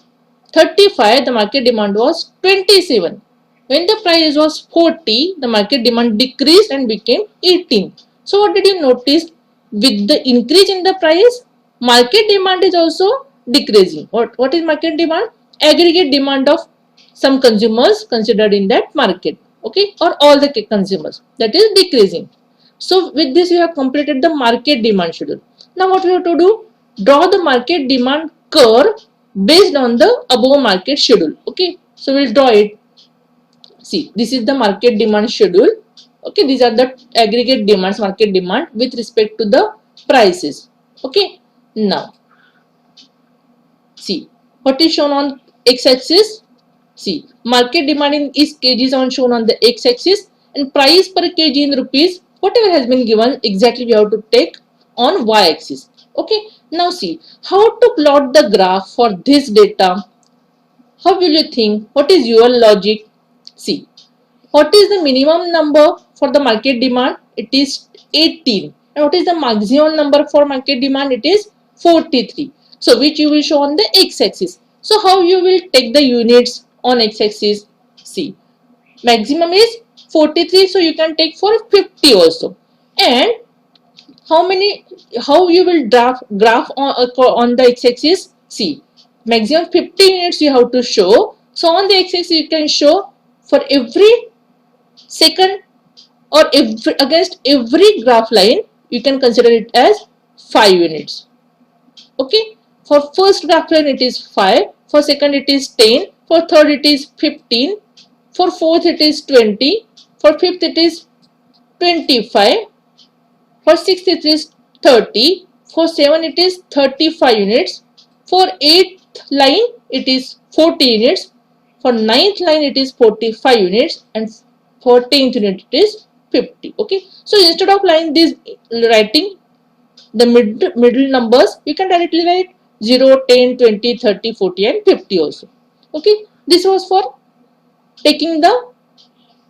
35, the market demand was 27. When the price was 40, the market demand decreased and became 18. So what did you notice? With the increase in the price, market demand is also decreasing. What is market demand? Aggregate demand of some consumers considered in that market. Okay, or all the consumers, that is decreasing. So with this, we have completed the market demand schedule. Now what we have to do? Draw the market demand curve based on the above market schedule. Okay, so we'll draw it. See, this is the market demand schedule. Okay, these are the aggregate demands, market demand with respect to the prices. Okay, now see what is shown on x-axis. See, market demand in is kgs on shown on the x-axis and price per kg in rupees. Whatever has been given, exactly we have to take on y-axis. Okay, now see how to plot the graph for this data. How will you think? What is your logic? See, what is the minimum number for the market demand? It is 18. And what is the maximum number for market demand? It is 43. So which you will show on the x-axis. So how you will take the units on x-axis? See, maximum is 43. So you can take for 50 also. And how you will graph on the x-axis? See, maximum 50 units you have to show. So on the x-axis you can show for every second or against every graph line you can consider it as 5 units. Okay, for first graph line it is 5, for second it is 10, for third it is 15, for fourth it is 20, for fifth it is 25, for sixth it is 30, for 7 it is 35 units, for 8th line it is 40 units, for 9th line it is 45 units, and for 10th unit it is 50. Okay, so instead of writing the middle numbers, you can directly write 0, 10, 20, 30, 40 and 50 also. Okay, this was for taking the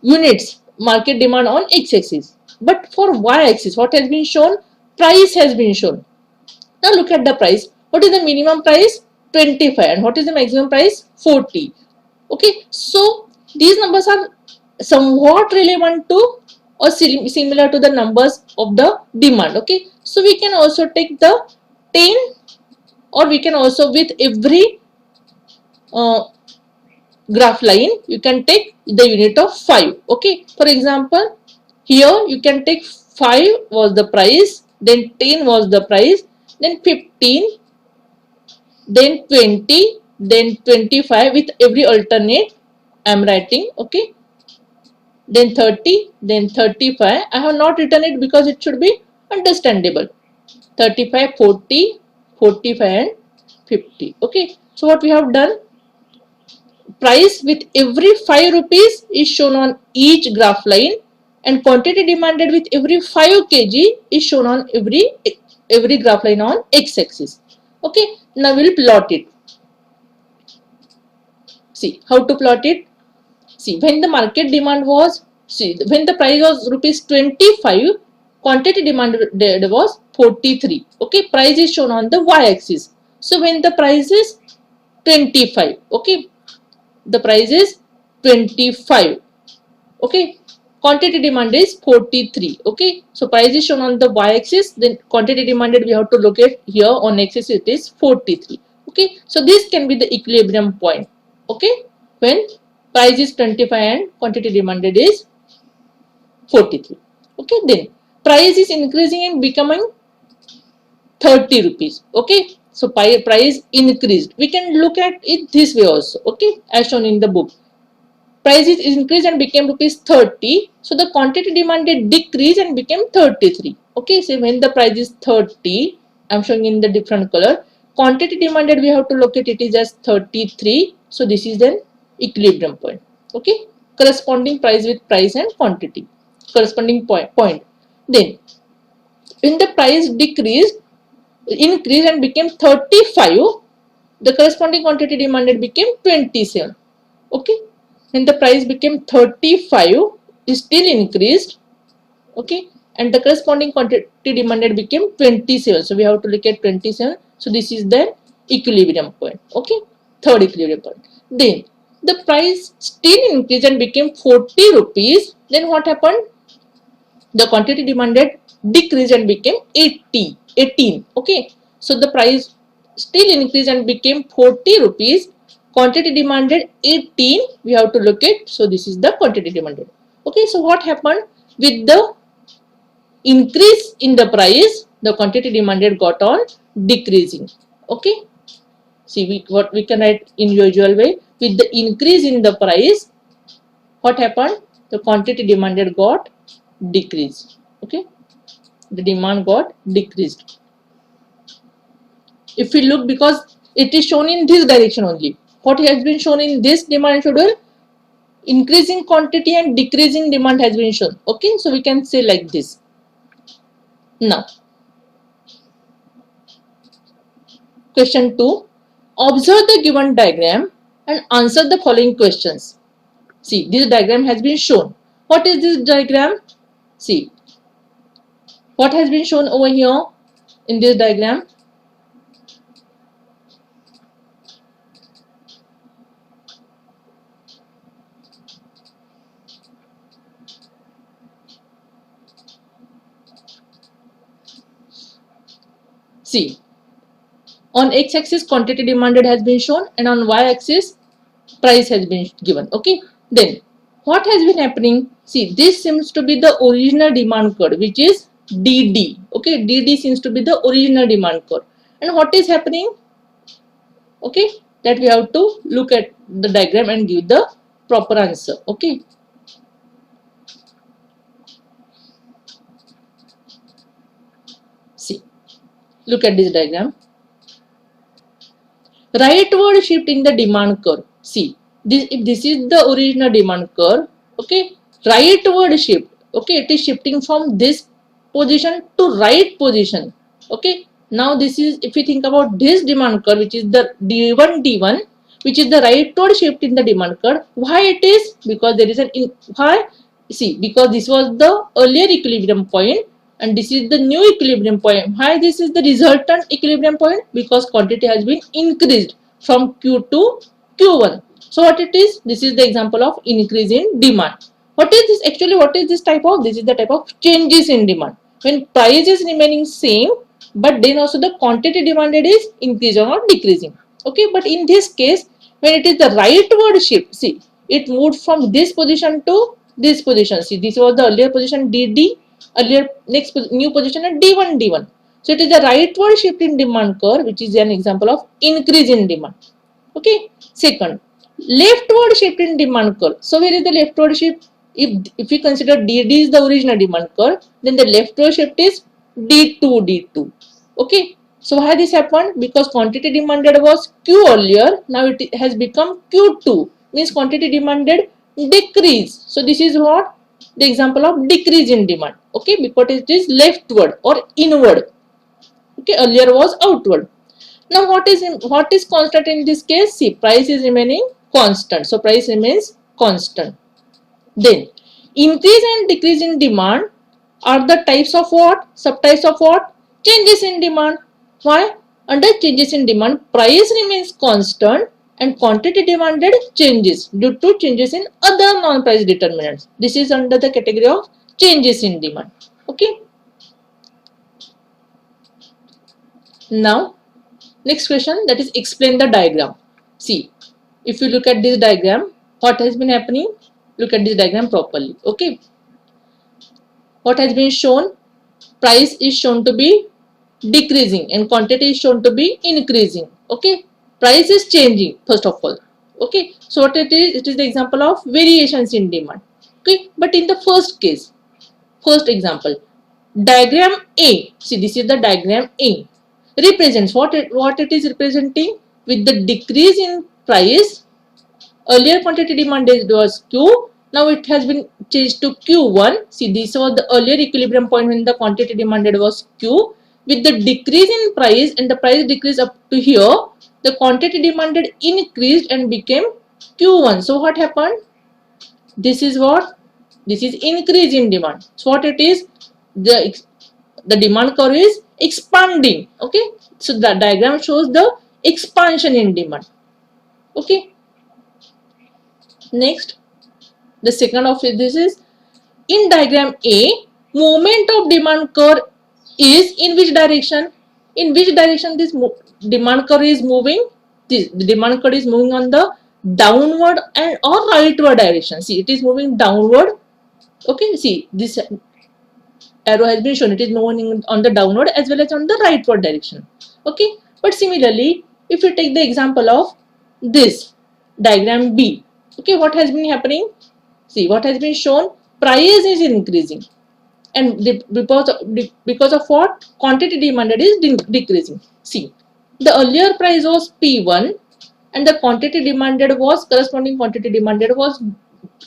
units market demand on x-axis. But for y-axis, what has been shown? Price has been shown. Now look at the price. What is the minimum price? 25. And what is the maximum price? 40. Okay, so these numbers are somewhat relevant to or similar to the numbers of the demand. Okay, so we can also take the 10, or we can also with every uh, graph line you can take the unit of 5. Okay, for example, here you can take 5 was the price, then 10 was the price, then 15, then 20, then 25 with every alternate I am writing. Okay, then 30, then 35. I have not written it because it should be understandable. 35, 40, 45 and 50. Okay, so what we have done, price with every 5 rupees is shown on each graph line and quantity demanded with every 5 kg is shown on every graph line on x-axis. Okay, now we'll plot it. See how to plot it. See, when the market demand was, see, when the price was rupees 25, quantity demanded was 43. Okay, price is shown on the y-axis. So when the price is 25, okay, the price is 25. Okay, quantity demand is 43. Okay, so price is shown on the y-axis, then quantity demanded we have to locate here on x-axis, it is 43. Okay, so this can be the equilibrium point. Okay, when price is 25 and quantity demanded is 43. Okay, then price is increasing and becoming 30 rupees. Okay, so price increased. We can look at it this way also. Okay, as shown in the book. Price is increased and became rupees 30. So the quantity demanded decreased and became 33. Okay, so when the price is 30, I'm showing in the different color. Quantity demanded, we have to locate it is as 33. So this is an equilibrium point. Okay, corresponding price with price and quantity. Corresponding point. Then when the price increased and became 35, the corresponding quantity demanded became 27. Okay, when the price became 35, it still increased. Okay, and the corresponding quantity demanded became 27. So we have to look at 27. So this is the equilibrium point. Okay, third equilibrium point. Then the price still increased and became 40 rupees. Then what happened? The quantity demanded decreased and became 18. Okay, so the price still increased and became 40 rupees. Quantity demanded 18. We have to look at. So this is the quantity demanded. Okay, so what happened with the increase in the price? The quantity demanded got on decreasing. Okay, see what we can write in usual way. With the increase in the price, what happened? The quantity demanded got decreased. Okay, the demand got decreased. If we look, because it is shown in this direction only, what has been shown in this demand schedule, increasing quantity and decreasing demand has been shown. Okay, so we can say like this. Now question 2, observe the given diagram and answer the following questions. See, this diagram has been shown. What is this diagram? See, what has been shown over here in this diagram? See, on x-axis quantity demanded has been shown and on y-axis price has been given. Okay, then what has been happening? See, this seems to be the original demand curve, which is DD. Okay, DD seems to be the original demand curve. And what is happening? Okay, that we have to look at the diagram and give the proper answer. Okay, see, look at this diagram. Rightward shift in the demand curve. See, if this is the original demand curve, okay, rightward shift, okay, it is shifting from this position to right position. Okay, now this is, if you think about this demand curve, which is the D1, which is the rightward shift in the demand curve. Why it is? Because there is an why? See, because this was the earlier equilibrium point and this is the new equilibrium point. Why this is the resultant equilibrium point? Because quantity has been increased from Q to Q1. So what it is? This is the example of increase in demand. What is this actually? What is this type of? This is the type of changes in demand. When price is remaining same, but then also the quantity demanded is increasing or decreasing. Okay, but in this case, when it is the rightward shift, see, it moved from this position to this position. See, this was the earlier position DD, earlier next new position at D1. So it is the rightward shift in demand curve, which is an example of increase in demand. Okay. Second, leftward shift in demand curve. So where is the leftward shift? If we consider DD is the original demand curve, then the leftward shift is D2. Okay. So why this happened? Because quantity demanded was Q earlier, now it has become Q2, means quantity demanded decrease. So this is what? The example of decrease in demand. Okay, because it is leftward or inward. Okay, earlier was outward. Now what is constant in this case? See, price is remaining constant. So price remains constant. Then increase and decrease in demand are the types of what? Subtypes of what? Changes in demand. Why? Under changes in demand, price remains constant and quantity demanded changes due to changes in other non-price determinants. This is under the category of changes in demand. Okay. Now, next question, that is explain the diagram. See, if you look at this diagram, what has been happening? Look at this diagram properly. Okay. What has been shown? price is shown to be decreasing and quantity is shown to be increasing. Okay, price is changing first of all. Okay, so what it is the example of variations in demand. Okay, but in the first case, first example, diagram A, see this is the diagram A, represents what it is representing. With the decrease in price, earlier quantity demanded was Q, now it has been changed to Q1. See, this was the earlier equilibrium point when the quantity demanded was Q. With the decrease in price and the price decreased up to here, the quantity demanded increased and became Q1. So what happened? This is what? This is increase in demand. So what it is? The demand curve is expanding. Okay, so the diagram shows the expansion in demand. Okay, next, the second of this is in diagram A, movement of demand curve is in which direction? In which direction this demand curve is moving? The demand curve is moving on the downward and or rightward direction. See, it is moving downward. Okay, see this arrow has been shown. It is moving on the downward as well as on the rightward direction. Okay, but similarly, if you take the example of this diagram B, okay, what has been happening? See, what has been shown? Price is increasing, and because of what? Quantity demanded is decreasing. See, the earlier price was P1 and the quantity demanded was corresponding quantity demanded was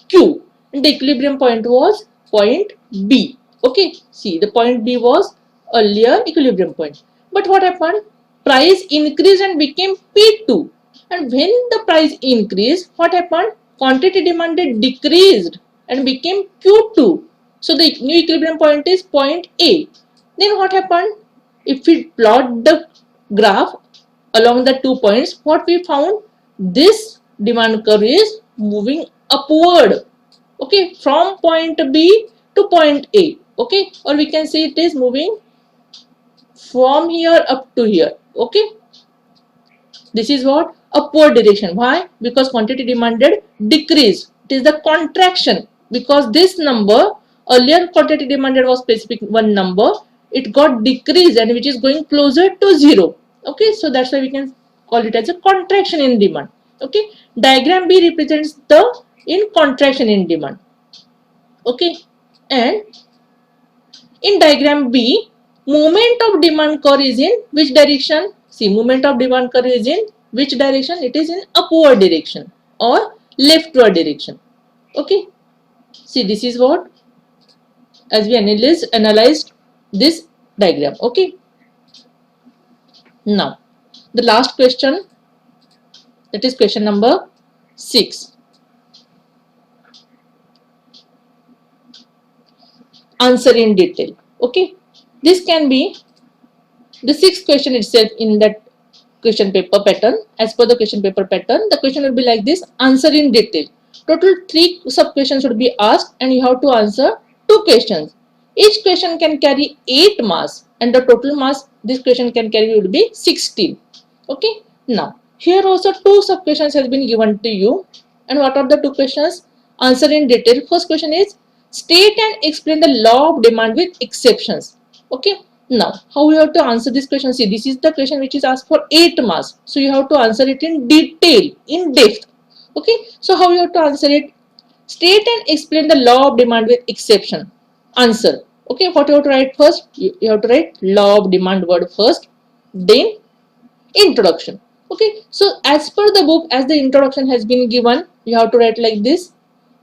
Q and the equilibrium point was point B. Okay, see, the point B was earlier equilibrium point. But what happened? Price increased and became P2. And when the price increased, what happened? Quantity demanded decreased and became Q2. So the new equilibrium point is point A. Then what happened? If we plot the graph along the 2 points, what we found? This demand curve is moving upward. Okay, from point B to point A. Okay, or we can say it is moving from here up to here. Okay, this is what? Upward direction. Why? Because quantity demanded decrease. It is the contraction, because this number, earlier quantity demanded was specific one number, it got decreased and which is going closer to 0. Okay, so that's why we can call it as a contraction in demand. Okay, diagram B represents the in contraction in demand. Okay, and in diagram B, movement of demand curve is in which direction? See, movement of demand curve is in which direction? It is in upward direction or leftward direction. Okay, see, this is what, as we analyzed this diagram. Okay, now the last question, that is question number 6. Answer in detail. Okay, this can be the 6th question itself in that question paper pattern. As per the question paper pattern, the question will be like this: answer in detail. Total 3 sub questions should be asked and you have to answer 2 questions. Each question can carry 8 marks and the total marks this question can carry would be 16. Okay, now here also 2 sub questions has been given to you, and what are the 2 questions? Answer in detail. First question is state and explain the law of demand with exceptions. Okay, now how you have to answer this question? See, this is the question which is asked for 8 marks, so you have to answer it in detail, in depth. Okay, so how you have to answer it? State and explain the law of demand with exception. Answer. Okay, what you have to write first? You have to write law of demand word first, then introduction. Okay, so as per the book, as the introduction has been given, you have to write like this: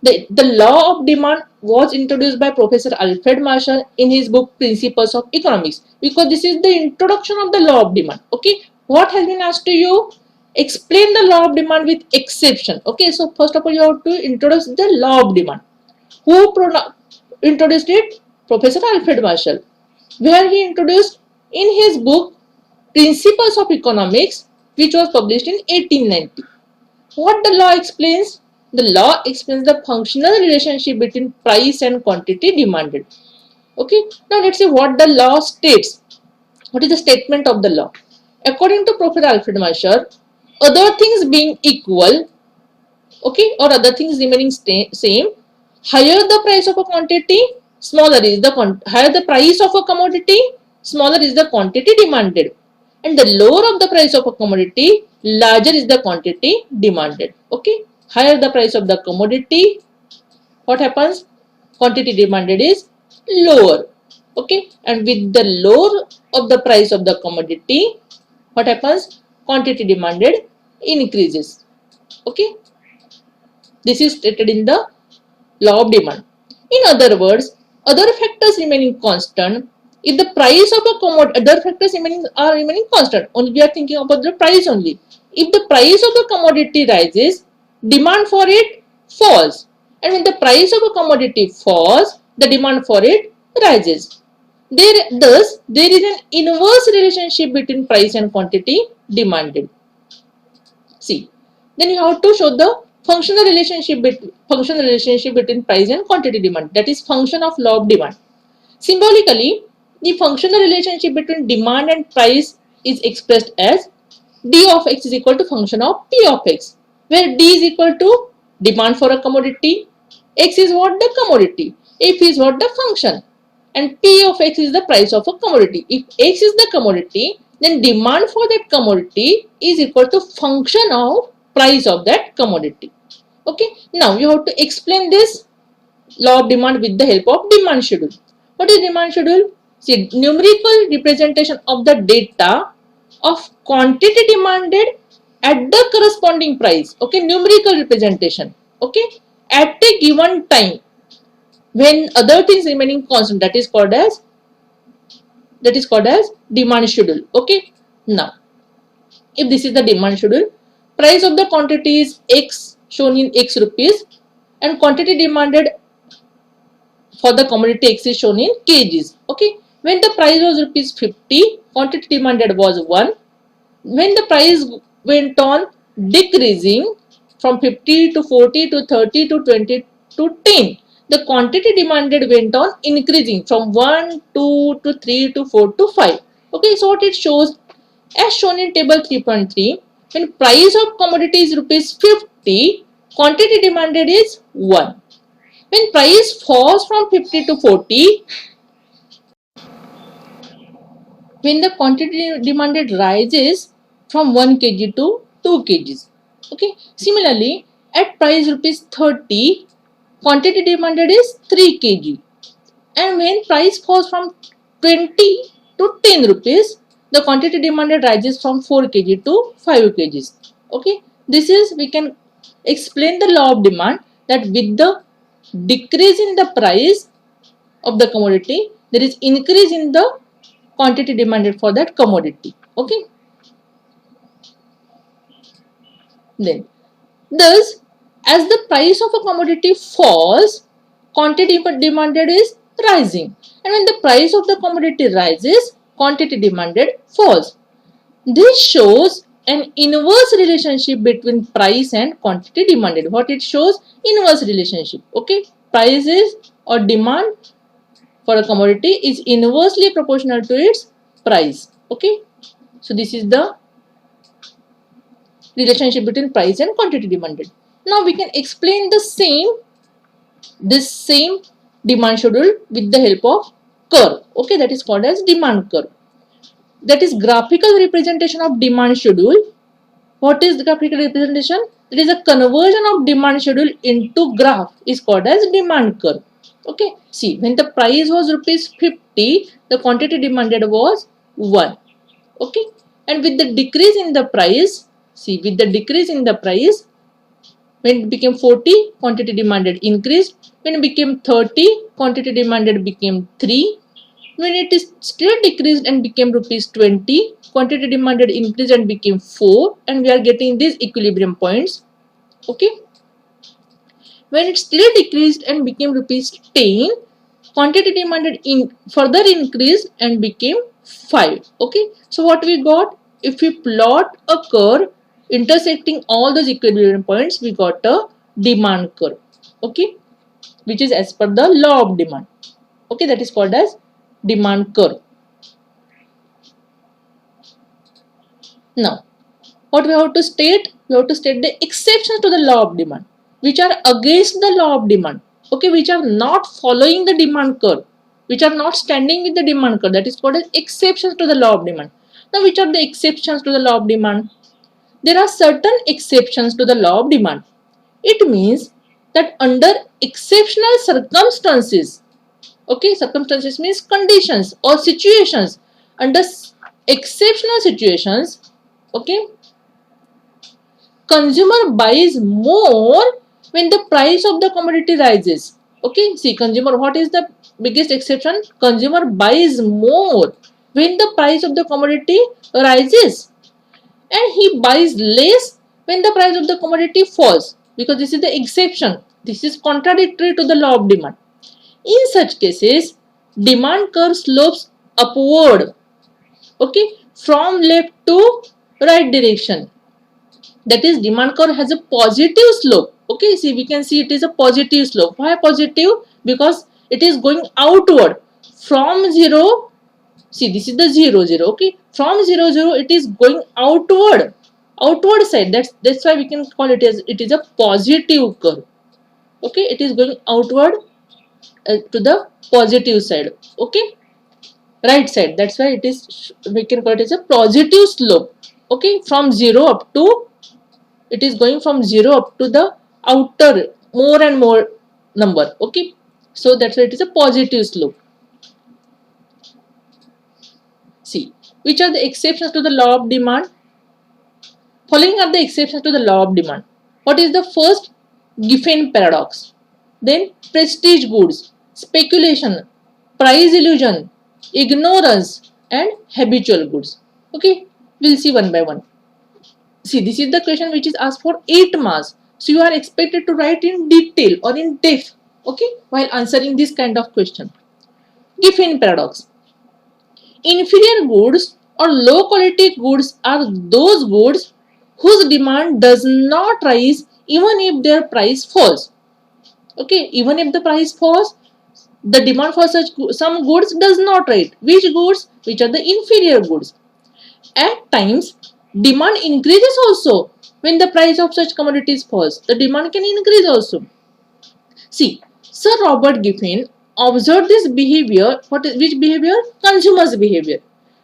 the law of demand was introduced by Professor Alfred Marshall in his book Principles of Economics, because this is the introduction of the law of demand. Okay, what has been asked to you? Explain the law of demand with exception. Okay, so first of all you have to introduce the law of demand. Who introduced it? Professor Alfred Marshall. Where he introduced? In his book Principles of Economics, which was published in 1890. What the law explains? The law explains the functional relationship between price and quantity demanded. Okay, now let's see what the law states. What is the statement of the law? According to Professor Alfred Marshall, other things being equal, okay, or other things remaining same, higher the price of a quantity, smaller is the higher the price of a commodity, smaller is the quantity demanded, and the lower of the price of a commodity, larger is the quantity demanded. Okay, higher the price of the commodity, what happens? Quantity demanded is lower. Okay, and with the lower of the price of the commodity, what happens? Quantity demanded increases. Okay, this is stated in the law of demand. In other words, other factors remaining constant, if the price of a commodity, other factors remaining constant, only we are thinking about the price only. If the price of a commodity rises, demand for it falls, and when the price of a commodity falls, the demand for it rises. Thus, there is an inverse relationship between price and quantity demanded. See, then you have to show the functional relationship between price and quantity demand. That is function of law of demand. Symbolically, the functional relationship between demand and price is expressed as d of x is equal to function of p of x, where d is equal to demand for a commodity, x is what? The commodity, f is what? The function, and p of x is the price of a commodity. If x is the commodity, then demand for that commodity is equal to function of price of that commodity. Okay, now you have to explain this law of demand with the help of demand schedule. What is demand schedule? See, numerical representation of the data of quantity demanded at the corresponding price. Okay, numerical representation. Okay, at a given time when other things remaining constant, that is called as demand schedule. Okay, now if this is the demand schedule, price of the quantity is x shown in x rupees, and quantity demanded for the commodity x is shown in kgs. Okay, when the price was rupees 50, quantity demanded was 1. When the price went on decreasing from 50 to 40 to 30 to 20 to 10, the quantity demanded went on increasing from 1, 2 to 3 to 4 to 5. Okay, so what it shows, as shown in table 3.3, when price of commodity is rupees 50, quantity demanded is 1. When price falls from 50 to 40, when the quantity demanded rises from 1 kg to 2 kgs. Okay. Similarly, at price rupees 30, quantity demanded is 3 kg. And when price falls from 20 to 10 rupees, the quantity demanded rises from 4 kg to 5 kgs. Okay. This is, we can explain the law of demand, that with the decrease in the price of the commodity, there is increase in the quantity demanded for that commodity. Okay. Then, thus, as the price of a commodity falls, quantity demanded is rising, and when the price of the commodity rises, quantity demanded falls. This shows an inverse relationship between price and quantity demanded. What it shows? Inverse relationship. Okay, prices or demand for a commodity is inversely proportional to its price. Okay, so this is the relationship between price and quantity demanded. Now we can explain this same demand schedule with the help of curve. Okay, that is called as demand curve. That is graphical representation of demand schedule. What is the graphical representation? It is a conversion of demand schedule into graph is called as demand curve. Okay, see, when the price was rupees 50, the quantity demanded was 1. Okay, and with the decrease in the price, see, with the decrease in the price, when it became 40, quantity demanded increased. When it became 30, quantity demanded became 3. When it is still decreased and became rupees 20, quantity demanded increased and became 4. And we are getting these equilibrium points. Okay. When it still decreased and became rupees 10, quantity demanded further increased and became 5. Okay. So what we got? If we plot a curve intersecting all those equilibrium points, we got a demand curve. Okay. Which is as per the law of demand. Okay. That is called as demand curve. Now, what we have to state? We have to state the exceptions to the law of demand, which are against the law of demand. okay, which are not following the demand curve, which are not standing with the demand curve, that is called as exceptions to the law of demand. Now, which are the exceptions to the law of demand? There are certain exceptions to the law of demand. It means that under exceptional circumstances, okay, circumstances means conditions or situations, under exceptional situations, okay, consumer buys more when the price of the commodity rises. Okay, see, consumer, what is the biggest exception? Consumer buys more when the price of the commodity rises, and he buys less when the price of the commodity falls, because this is the exception. This is contradictory to the law of demand. In such cases, demand curve slopes upward, okay, from left to right direction. That is, demand curve has a positive slope. Okay, see, we can see it is a positive slope. Why positive? Because it is going outward from 0. See, this is the 0 0. Okay, from 0 0 it is going outward side. That's why we can call it as it is a positive curve. Okay, it is going outward to the positive side. Okay, right side. That's why it is, we can call it as a positive slope. Okay, from 0 up to, it is going from 0 up to the outer more and more number. Okay, so that's why it is a positive slope. See, which are the exceptions to the law of demand? Following are the exceptions to the law of demand. What is the first? Giffen paradox. Then prestige goods, speculation, price illusion, ignorance, and habitual goods. Okay, we'll see one by one. See, this is the question which is asked for 8 marks. So you are expected to write in detail or in depth, okay, while answering this kind of question. Giffen paradox. Inferior goods or low quality goods are those goods whose demand does not rise even if their price falls. Okay, even if the price falls, the demand for such some goods does not rise. Which goods? Which are the inferior goods. At times, demand increases also when the price of such commodities falls. The demand can increase also. See, Sir Robert Giffen observed this behavior. Which behavior? Consumers' behavior.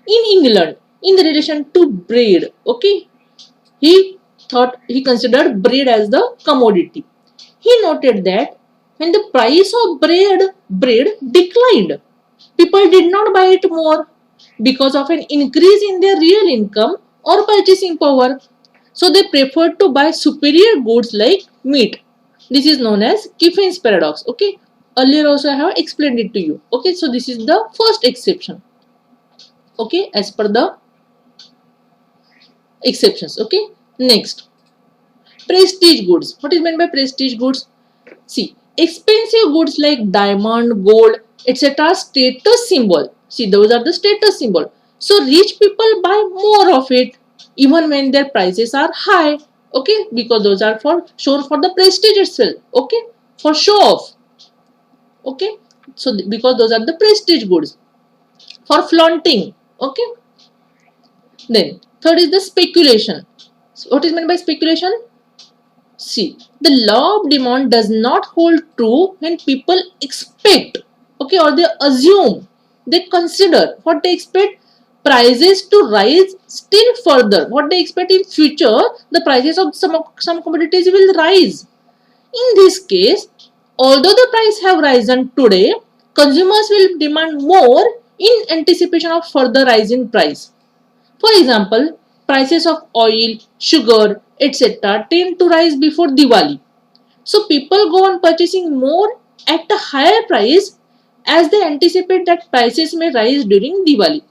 In England, in relation to bread. Okay, he considered bread as the commodity. He noted that when the price of bread declined, people did not buy it more because of an increase in their real income or purchasing power. So they preferred to buy superior goods like meat. This is known as Giffen's paradox. Okay. Earlier also I have explained it to you. Okay. So this is the first exception. Okay. As per the exceptions. Okay. Next. Prestige goods. What is meant by prestige goods? See, expensive goods like diamond, gold, etc. are status symbol. See, those are the status symbol. So rich people buy more of it even when their prices are high. Okay, because those are for shown for the prestige itself. Okay, for show off. Okay, so because those are the prestige goods for flaunting. Okay, then third is the speculation. So what is meant by speculation? See, the law of demand does not hold true when people expect, okay, or they assume, they consider what they expect prices to rise still further. What they expect in future, the prices of some commodities will rise. In this case, although the price have risen today, consumers will demand more in anticipation of further rise in price. For example, prices of oil, sugar, etc. tend to rise before Diwali. So people go on purchasing more at a higher price as they anticipate that prices may rise during Diwali.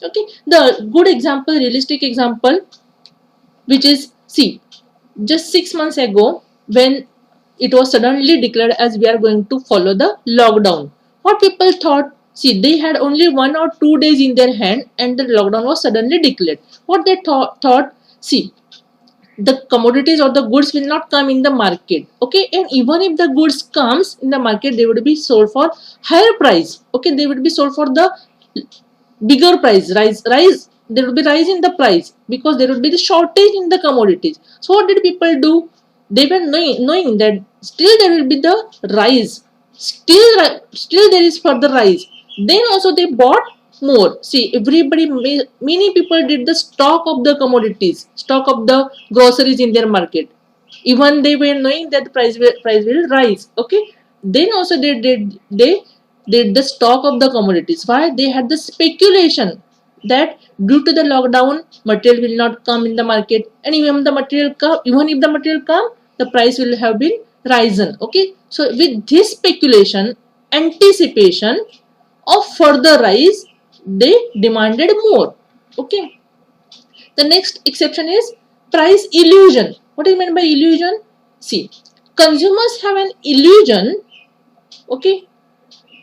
Okay, the good example, realistic example, which is, see, just 6 months ago when it was suddenly declared as we are going to follow the lockdown, what people thought? See, they had only 1 or 2 days in their hand and the lockdown was suddenly declared. What they thought, see, the commodities or the goods will not come in the market. Okay, and even if the goods comes in the market, they would be sold for higher price. Okay, they would be sold for the bigger price, rise. There would be rise in the price because there would be the shortage in the commodities. So what did people do? They were knowing that still there will be the rise. still there is further rise, then also they bought more. See, everybody, many people did the stock of the commodities, stock of the groceries in their market, even they were knowing that the price will rise. Okay, then also they did the stock of the commodities. Why? They had the speculation that due to the lockdown material will not come in the market, and even the material come, even if the material come, the price will have been risen. Okay, so with this speculation, anticipation of further rise, they demanded more. Okay, the next exception is price illusion. What is meant by illusion? See, consumers have an illusion. Okay,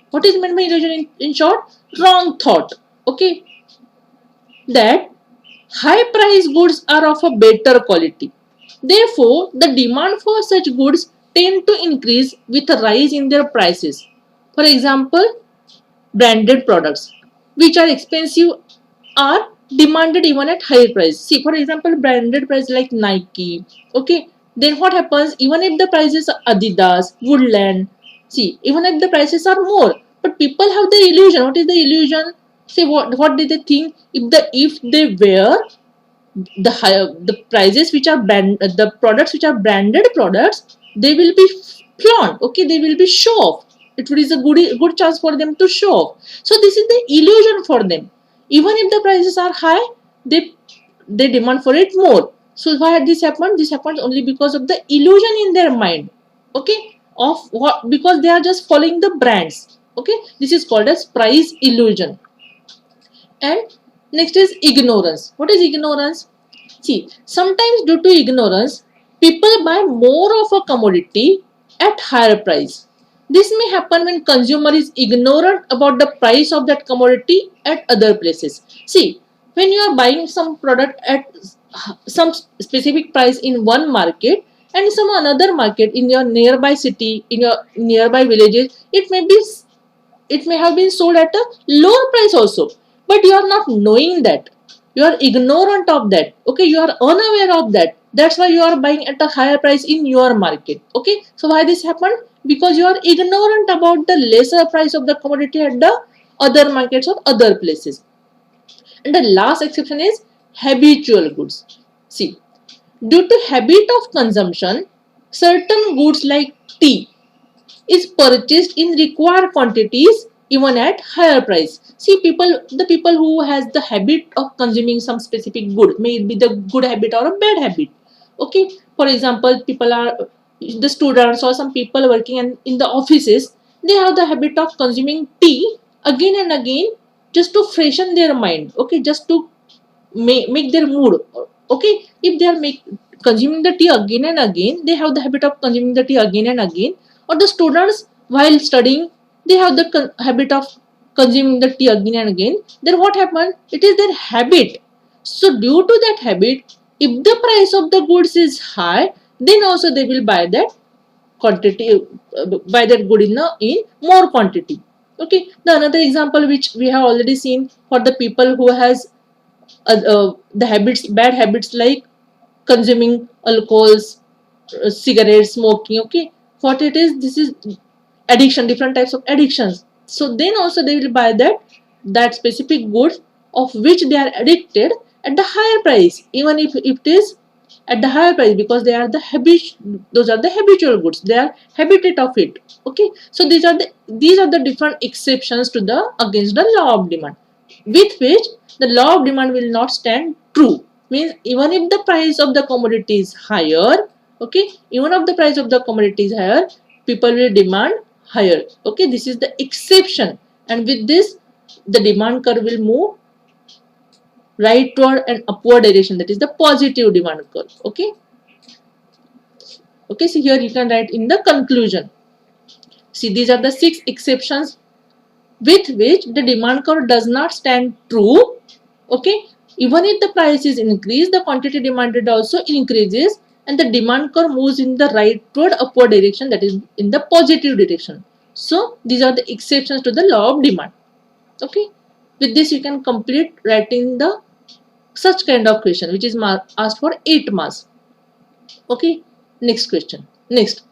what is meant by illusion in short? Wrong thought. Okay, that high price goods are of a better quality. Therefore, the demand for such goods tend to increase with a rise in their prices. For example, branded products which are expensive are demanded even at higher price. See, for example, branded price like Nike. Okay, then what happens? Even if the prices are Adidas, Woodland, see, even if the prices are more, but people have the illusion. What is the illusion? See, what did they think? If they wear the higher the prices which are the products which are branded products, they will be flaunt. Okay, they will be show off. It is a good chance for them to show off. So this is the illusion for them. Even if the prices are high, they demand for it more. So why this happens? This happens only because of the illusion in their mind. Okay, of what? Because they are just following the brands. Okay, this is called as price illusion. And next is ignorance. What is ignorance? See, sometimes due to ignorance, people buy more of a commodity at higher price. This may happen when consumer is ignorant about the price of that commodity at other places. See, when you are buying some product at some specific price in one market and some another market in your nearby city, in your nearby villages, it may have been sold at a lower price also, but you are not knowing that, you are ignorant of that. Okay, you are unaware of that, that's why you are buying at a higher price in your market. Okay, so why this happened? Because you are ignorant about the lesser price of the commodity at the other markets or other places. And the last exception is habitual goods. See, due to habit of consumption, certain goods like tea is purchased in required quantities even at higher price. See, the people who has the habit of consuming some specific good, may it be the good habit or a bad habit. Okay, for example, people are the students or some people working in the offices, they have the habit of consuming tea again and again just to freshen their mind. Okay, just to make their mood. Okay, if they are consuming the tea again and again, they have the habit of consuming the tea again and again. Or the students while studying, they have the habit of consuming the tea again and again. Then what happened? It is their habit. So due to that habit, if the price of the goods is high, then also they will buy that quantity, buy that good in more quantity. Okay, the another example which we have already seen for the people who has the habits, bad habits like consuming alcohols, cigarettes, smoking. Okay, what it is? This is addiction, different types of addictions. So then also they will buy that specific goods of which they are addicted at the higher price, even if it is at the higher price, because they are the habit. Those are the habitual goods. They are habitat of it. Okay, so these are the different exceptions to the against the law of demand, with which the law of demand will not stand true. Means even if the price of the commodity is higher, okay, even if the price of the commodity is higher, people will demand higher. Okay, this is the exception, and with this the demand curve will move rightward and upward direction, that is the positive demand curve. Okay, okay, so here you can write in the conclusion. See, these are the 6 exceptions with which the demand curve does not stand true. Okay, even if the price is increased, the quantity demanded also increases, and the demand curve moves in the rightward upward direction, that is in the positive direction. So these are the exceptions to the law of demand. Okay, with this you can complete writing the such kind of question which is asked for 8 marks. Okay, next question. Next,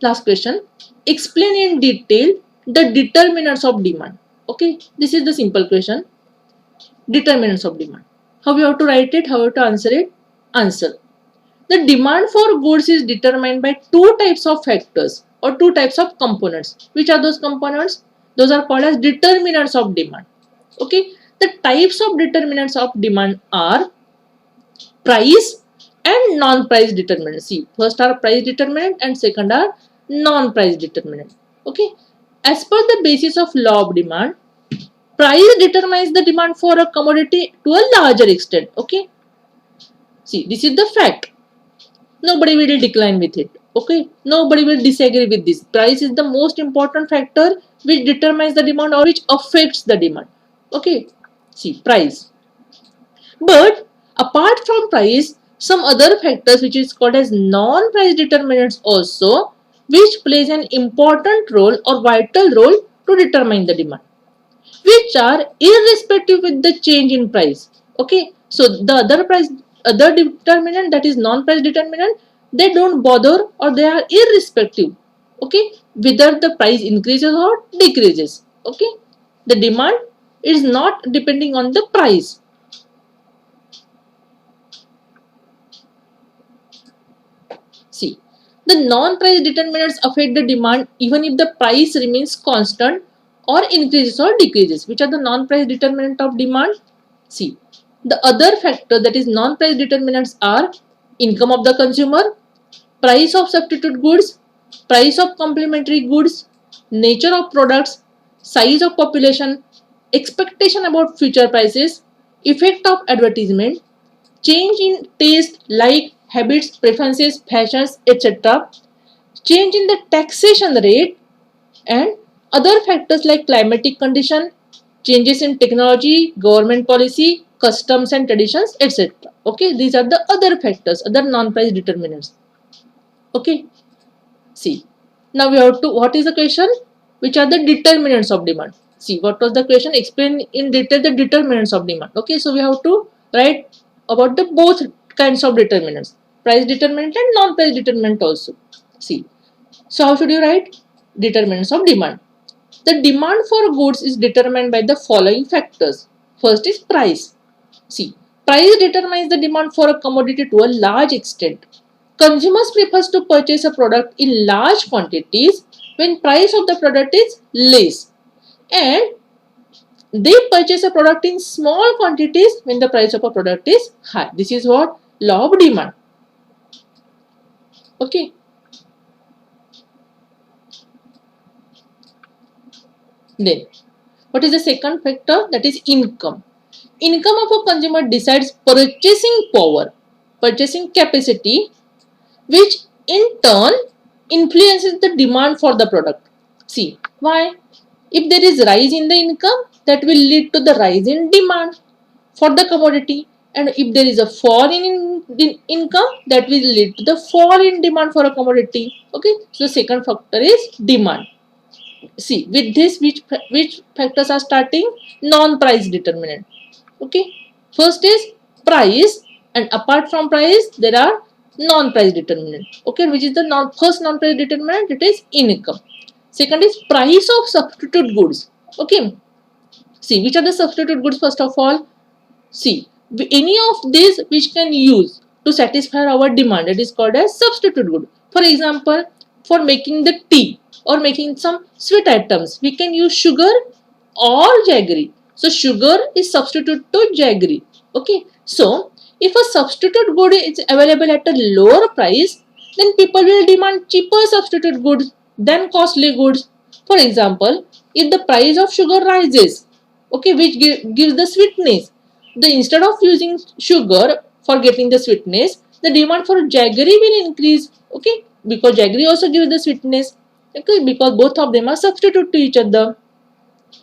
Last question. Explain in detail the determinants of demand. Okay, this is the simple question. Determinants of demand. How you have to write it? How you have to answer it? Answer. The demand for goods is determined by two types of factors or two types of components. Which are those components? Those are called as determinants of demand. Okay, the types of determinants of demand are price and non-price determinant. See, first are price determinant and second are non-price determinant. Okay, as per the basis of law of demand, price determines the demand for a commodity to a larger extent. Okay, see, this is the fact. Nobody will decline with it. Okay, nobody will disagree with this. Price is the most important factor which determines the demand or which affects the demand. Okay, see, price. But apart from price, some other factors which is called as non-price determinants also, which plays an important role or vital role to determine the demand, which are irrespective with the change in price. Okay, so the other determinant, that is non-price determinant, they don't bother or they are irrespective. Okay, whether the price increases or decreases. Okay, the demand is not depending on the price. See, the non-price determinants affect the demand even if the price remains constant or increases or decreases. Which are the non-price determinant of demand? See, the other factor that is non-price determinants are income of the consumer, price of substitute goods, price of complementary goods, nature of products, size of population, expectation about future prices, effect of advertisement, change in taste, like, habits, preferences, fashions, etc., change in the taxation rate, and other factors like climatic condition, changes in technology, government policy, customs and traditions, etc. Okay, these are the other factors, other non-price determinants. Okay, see, now we have to, what is the question? Which are the determinants of demand? See, what was the question? Explain in detail the determinants of demand. Okay, so we have to write about the both kinds of determinants, price determinant and non-price determinant also. See, so how should you write? Determinants of demand. The demand for goods is determined by the following factors. First is price. See, price determines the demand for a commodity to a large extent. Consumers prefer to purchase a product in large quantities when price of the product is less, and they purchase a product in small quantities when the price of a product is high. This is what law of demand. Okay. Then, what is the second factor? That is income. Income of a consumer decides purchasing power, purchasing capacity, which in turn influences the demand for the product. See, why? If there is rise in the income, that will lead to the rise in demand for the commodity, and if there is a fall in income, that will lead to the fall in demand for a commodity. Okay, so the second factor is demand. See, with this, which factors are starting? Non-price determinant. Okay, first is price, and apart from price there are non-price determinant. Okay, which is the first non-price determinant? It is income. Second is price of substitute goods. Okay, see, which are the substitute goods? First of all, see, any of these which can use to satisfy our demand, it is called as substitute good. For example, for making the tea or making some sweet items, we can use sugar or jaggery. So sugar is substitute to jaggery. Okay, so if a substitute good is available at a lower price, then people will demand cheaper substitute goods than costly goods. For example, if the price of sugar rises, okay, which gives the sweetness, the instead of using sugar for getting the sweetness, the demand for jaggery will increase. Okay, because jaggery also gives the sweetness. Okay, because both of them are substitute to each other.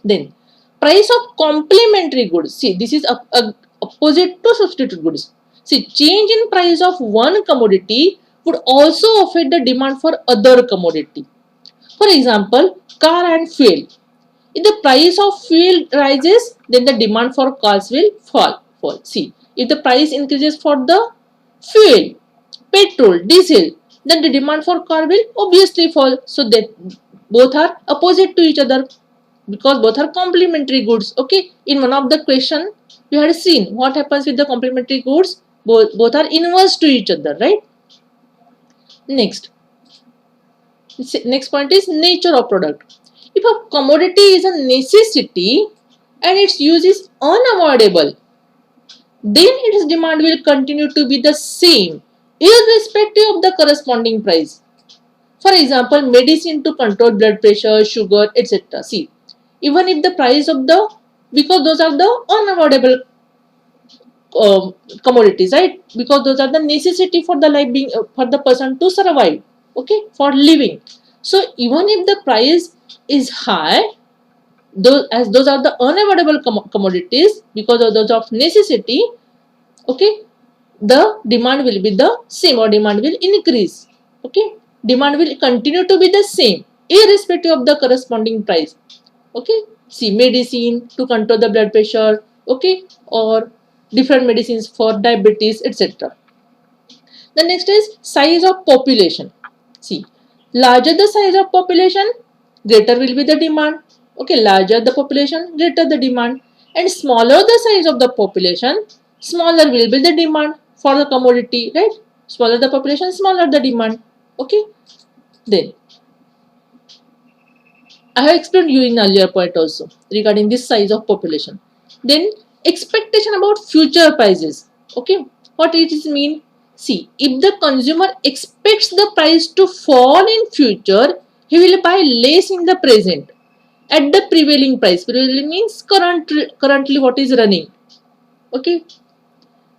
Then price of complementary goods. See, this is opposite to substitute goods. See, change in price of one commodity would also affect the demand for other commodity. For example, car and fuel. If the price of fuel rises, then the demand for cars will fall. See, if the price increases for the fuel, petrol, diesel, then the demand for car will obviously fall. So that both are opposite to each other because both are complementary goods. Okay, in one of the question you had seen what happens with the complementary goods, both are inverse to each other, right? Next, next point is nature of product. If a commodity is a necessity and its use is unavoidable, then its demand will continue to be the same irrespective of the corresponding price. For example, medicine to control blood pressure, sugar, etc. See, even if the price of the, because those are the unavoidable commodities, right? Because those are the necessity for the life being for the person to survive, okay, for living. So even if the price is high, those are the unavoidable commodities, because of those of necessity, okay, the demand will be the same or demand will increase. Okay, demand will continue to be the same irrespective of the corresponding price. Okay, see, medicine to control the blood pressure, okay, or different medicines for diabetes, etc. The next is size of population. See, larger the size of population, greater will be the demand. Okay, larger the population, greater the demand. And smaller the size of the population, smaller will be the demand for the commodity, right? Smaller the population, smaller the demand. Okay, then I have explained you in earlier point also regarding this size of population. Then expectation about future prices. Okay, what it is mean? See, if the consumer expects the price to fall in future, he will buy less in the present at the prevailing price. Prevailing means currently what is running. Okay.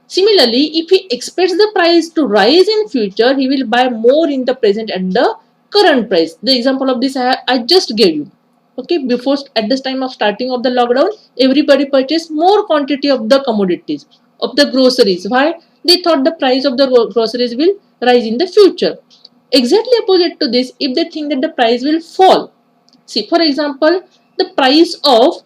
Similarly, if he expects the price to rise in future, he will buy more in the present at the current price. The example of this I just gave you. Okay, before at this time of starting of the lockdown, everybody purchased more quantity of the commodities, of the groceries. Why? They thought the price of the groceries will rise in the future. Exactly opposite to this, if they think that the price will fall. See, for example, the price of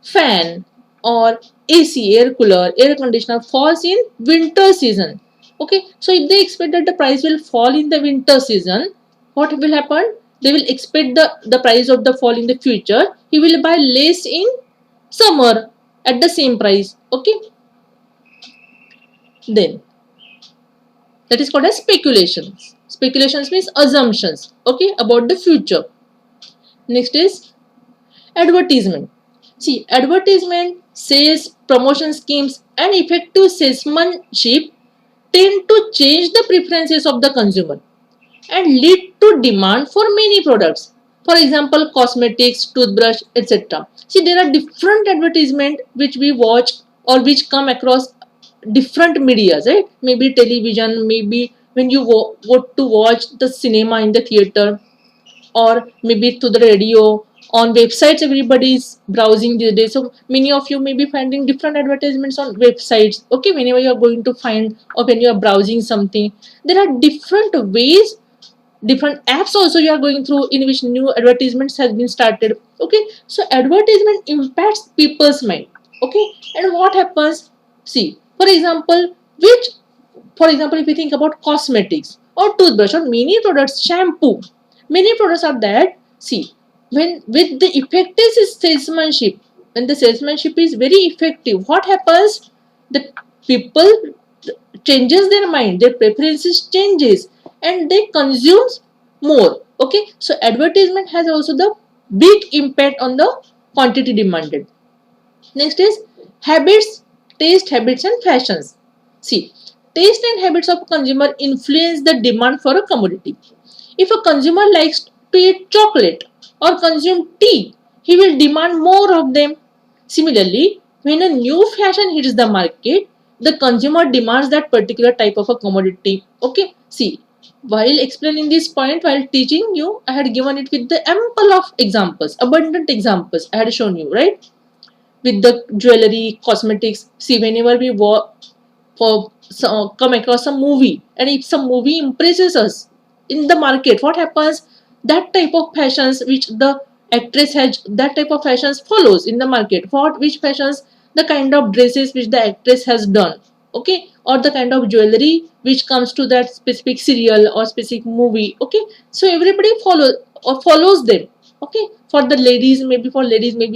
fan or AC, air cooler, air conditioner falls in winter season. Okay, so if they expect that the price will fall in the winter season, what will happen? They will expect the price of the fall in the future. He will buy less in summer at the same price. Okay, then that is called as speculations. Speculations means assumptions, okay, about the future. Next is advertisement. See, advertisement, sales, promotion schemes, and effective salesmanship tend to change the preferences of the consumer and lead to demand for many products. For example, cosmetics, toothbrush, etc. See, there are different advertisement which we watch or which come across different medias, right? Maybe television, maybe when you go to watch the cinema in the theater, or maybe to the radio, on websites everybody is browsing these days, so many of you may be finding different advertisements on websites. Okay, whenever you are going to find or when you are browsing something, there are different ways, different apps also you are going through in which new advertisements has been started. Okay, so advertisement impacts people's mind. Okay, and what happens? See, for example, if you think about cosmetics or toothbrush or many products, shampoo, many products are that. See, when with the effective salesmanship, when the salesmanship is very effective, what happens? The people changes their mind, their preferences changes, and they consume more. Okay, so advertisement has also the big impact on the quantity demanded. Next is habits, taste habits and fashions. See, taste and habits of consumer influence the demand for a commodity. If a consumer likes to eat chocolate or consume tea, he will demand more of them. Similarly, when a new fashion hits the market, the consumer demands that particular type of a commodity. Okay, see, while explaining this point, while teaching you, I had given it with the ample of examples, abundant examples I had shown you, right? With the jewelry, cosmetics. See, whenever we come across a movie, and if some movie impresses us in the market, what happens? That type of fashions which the actress has, that type of fashions follows in the market. Which fashions? The kind of dresses which the actress has done. okay, or the kind of jewelry which comes to that specific serial or specific movie, okay. So everybody follows them, okay. For the ladies, maybe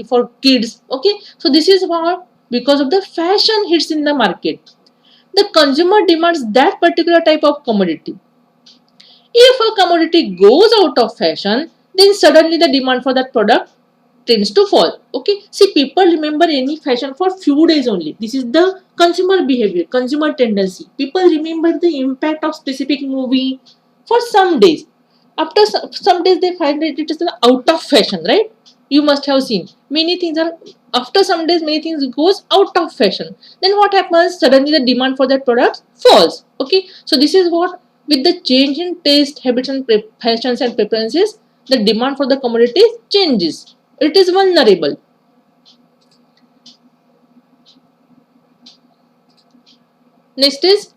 for kids, okay. So this is what, because of the fashion hits in the market, the consumer demands that particular type of commodity. If a commodity goes out of fashion, then suddenly the demand for that product tends to fall. Okay, see, people remember any fashion for few days only. This is the consumer behavior, consumer tendency. People remember the impact of specific movie for some days. After some days, they find that it is out of fashion, right? You must have seen many things are, after some days many things goes out of fashion. Then what happens? Suddenly the demand for that product falls. Okay, so this is what, with the change in taste, habits, and fashions and preferences, the demand for the commodity changes. It is vulnerable. Next is,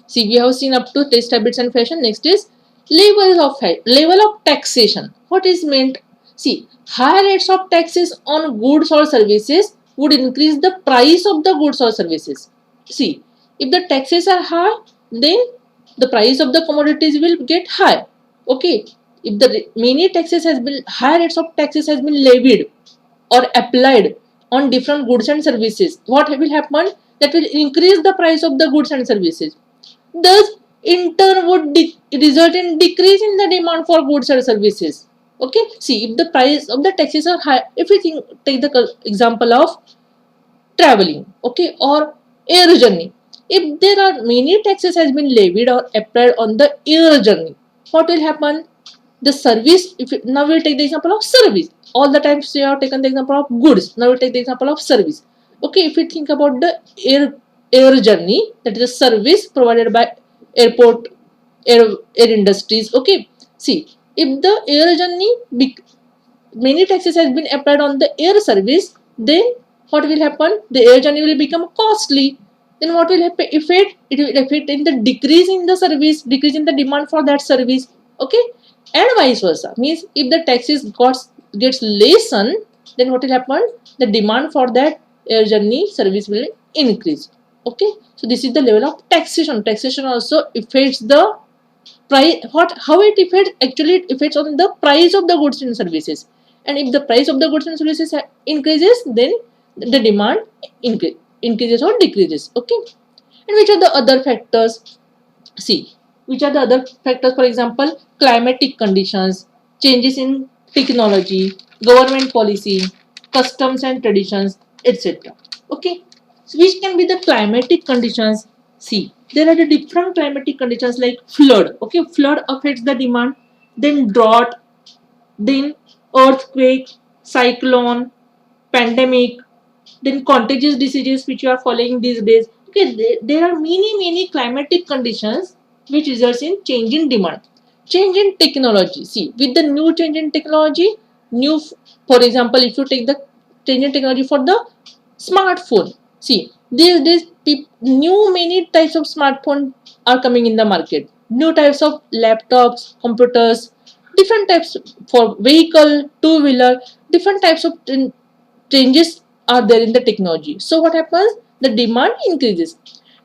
see, we have seen up to taste, habits, and fashion. Next is level of taxation. What is meant? See, higher rates of taxes on goods or services would increase the price of the goods or services. See, if the taxes are high, then the price of the commodities will get high. Okay, if the many taxes has been, high rates of taxes has been levied or applied on different goods and services, what will happen? That will increase the price of the goods and services. Thus, in turn, would result in decrease in the demand for goods or services. Okay, see, if the price of the taxes are high, if we take the example of traveling, okay, or air journey, if there are many taxes has been levied or applied on the air journey, what will happen? The service, if it, now we'll take the example of service. All the times we have taken the example of goods, now we'll take the example of service. Okay, if we think about the air journey, that is a service provided by airport, air industries. Okay, see, if the air journey, many taxes has been applied on the air service, then what will happen? The air journey will become costly. Then what will happen? It will affect in the decrease in the service, decrease in the demand for that service. Okay, and vice versa. Means if the taxes gets lessened, then what will happen? The demand for that air journey service will increase. Okay, so this is the level of taxation. Taxation also affects the price. How it affects? Actually, it affects on the price of the goods and services. And if the price of the goods and services increases, then the demand increases or decreases. Okay, and which are the other factors? See, which are the other factors? For example, climatic conditions, changes in technology, government policy, customs and traditions, etc. Okay, so which can be the climatic conditions? See, there are the different climatic conditions like flood. Okay, flood affects the demand, then drought, then earthquake, cyclone, pandemic, then contagious diseases which you are following these days. Okay, there are many climatic conditions which results in change in demand. Change in technology. See, with the new change in technology, for example, if you take the change in technology for the smartphone. See, these days new many types of smartphone are coming in the market. New types of laptops, computers, different types for vehicle, two-wheeler, different types of changes are there in the technology. So what happens? The demand increases.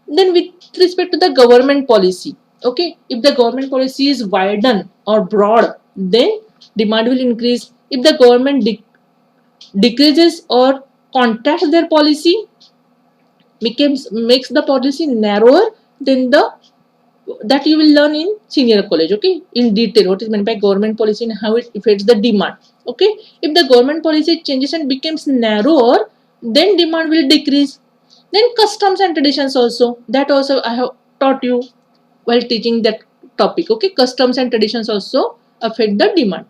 Then with respect to the government policy, okay, if the government policy is widen or broad, then demand will increase. If the government decreases or contracts their policy, makes the policy narrower, then the that you will learn in senior college, okay, in detail what is meant by government policy and how it affects the demand. Okay, if the government policy changes and becomes narrower, then demand will decrease. Then customs and traditions also, that also I have taught you while teaching that topic. Okay, customs and traditions also affect the demand.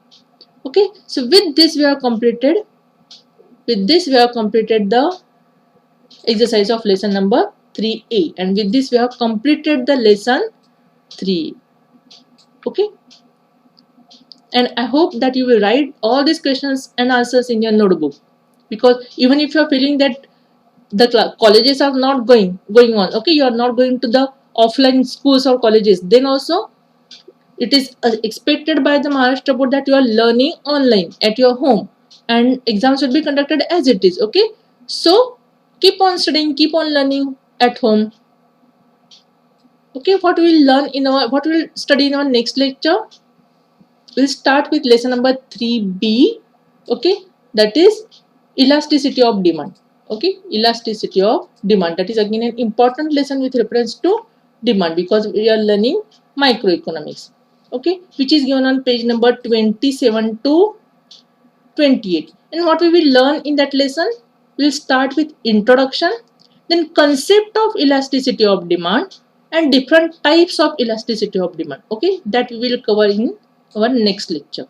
Okay, so with this we have completed the exercise of lesson number 3a, and with this we have completed the lesson 3. Okay, and I hope that you will write all these questions and answers in your notebook, because even if you are feeling that the colleges are not going on, okay, you are not going to the offline schools or colleges, then also it is expected by the Maharashtra board that you are learning online at your home, and exams will be conducted as it is. Okay, so keep on studying, keep on learning at home. Okay, what we'll study in our next lecture? We'll start with lesson number 3b. Okay, that is elasticity of demand. Okay, elasticity of demand, that is again an important lesson with reference to demand, because we are learning microeconomics. Okay, which is given on page number 27 to 28. And what we will learn in that lesson? We'll start with introduction, then concept of elasticity of demand, and different types of elasticity of demand. Okay, that we will cover in our next lecture.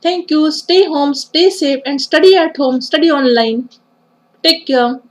Thank you. Stay home, stay safe, and study at home, study online. Take care.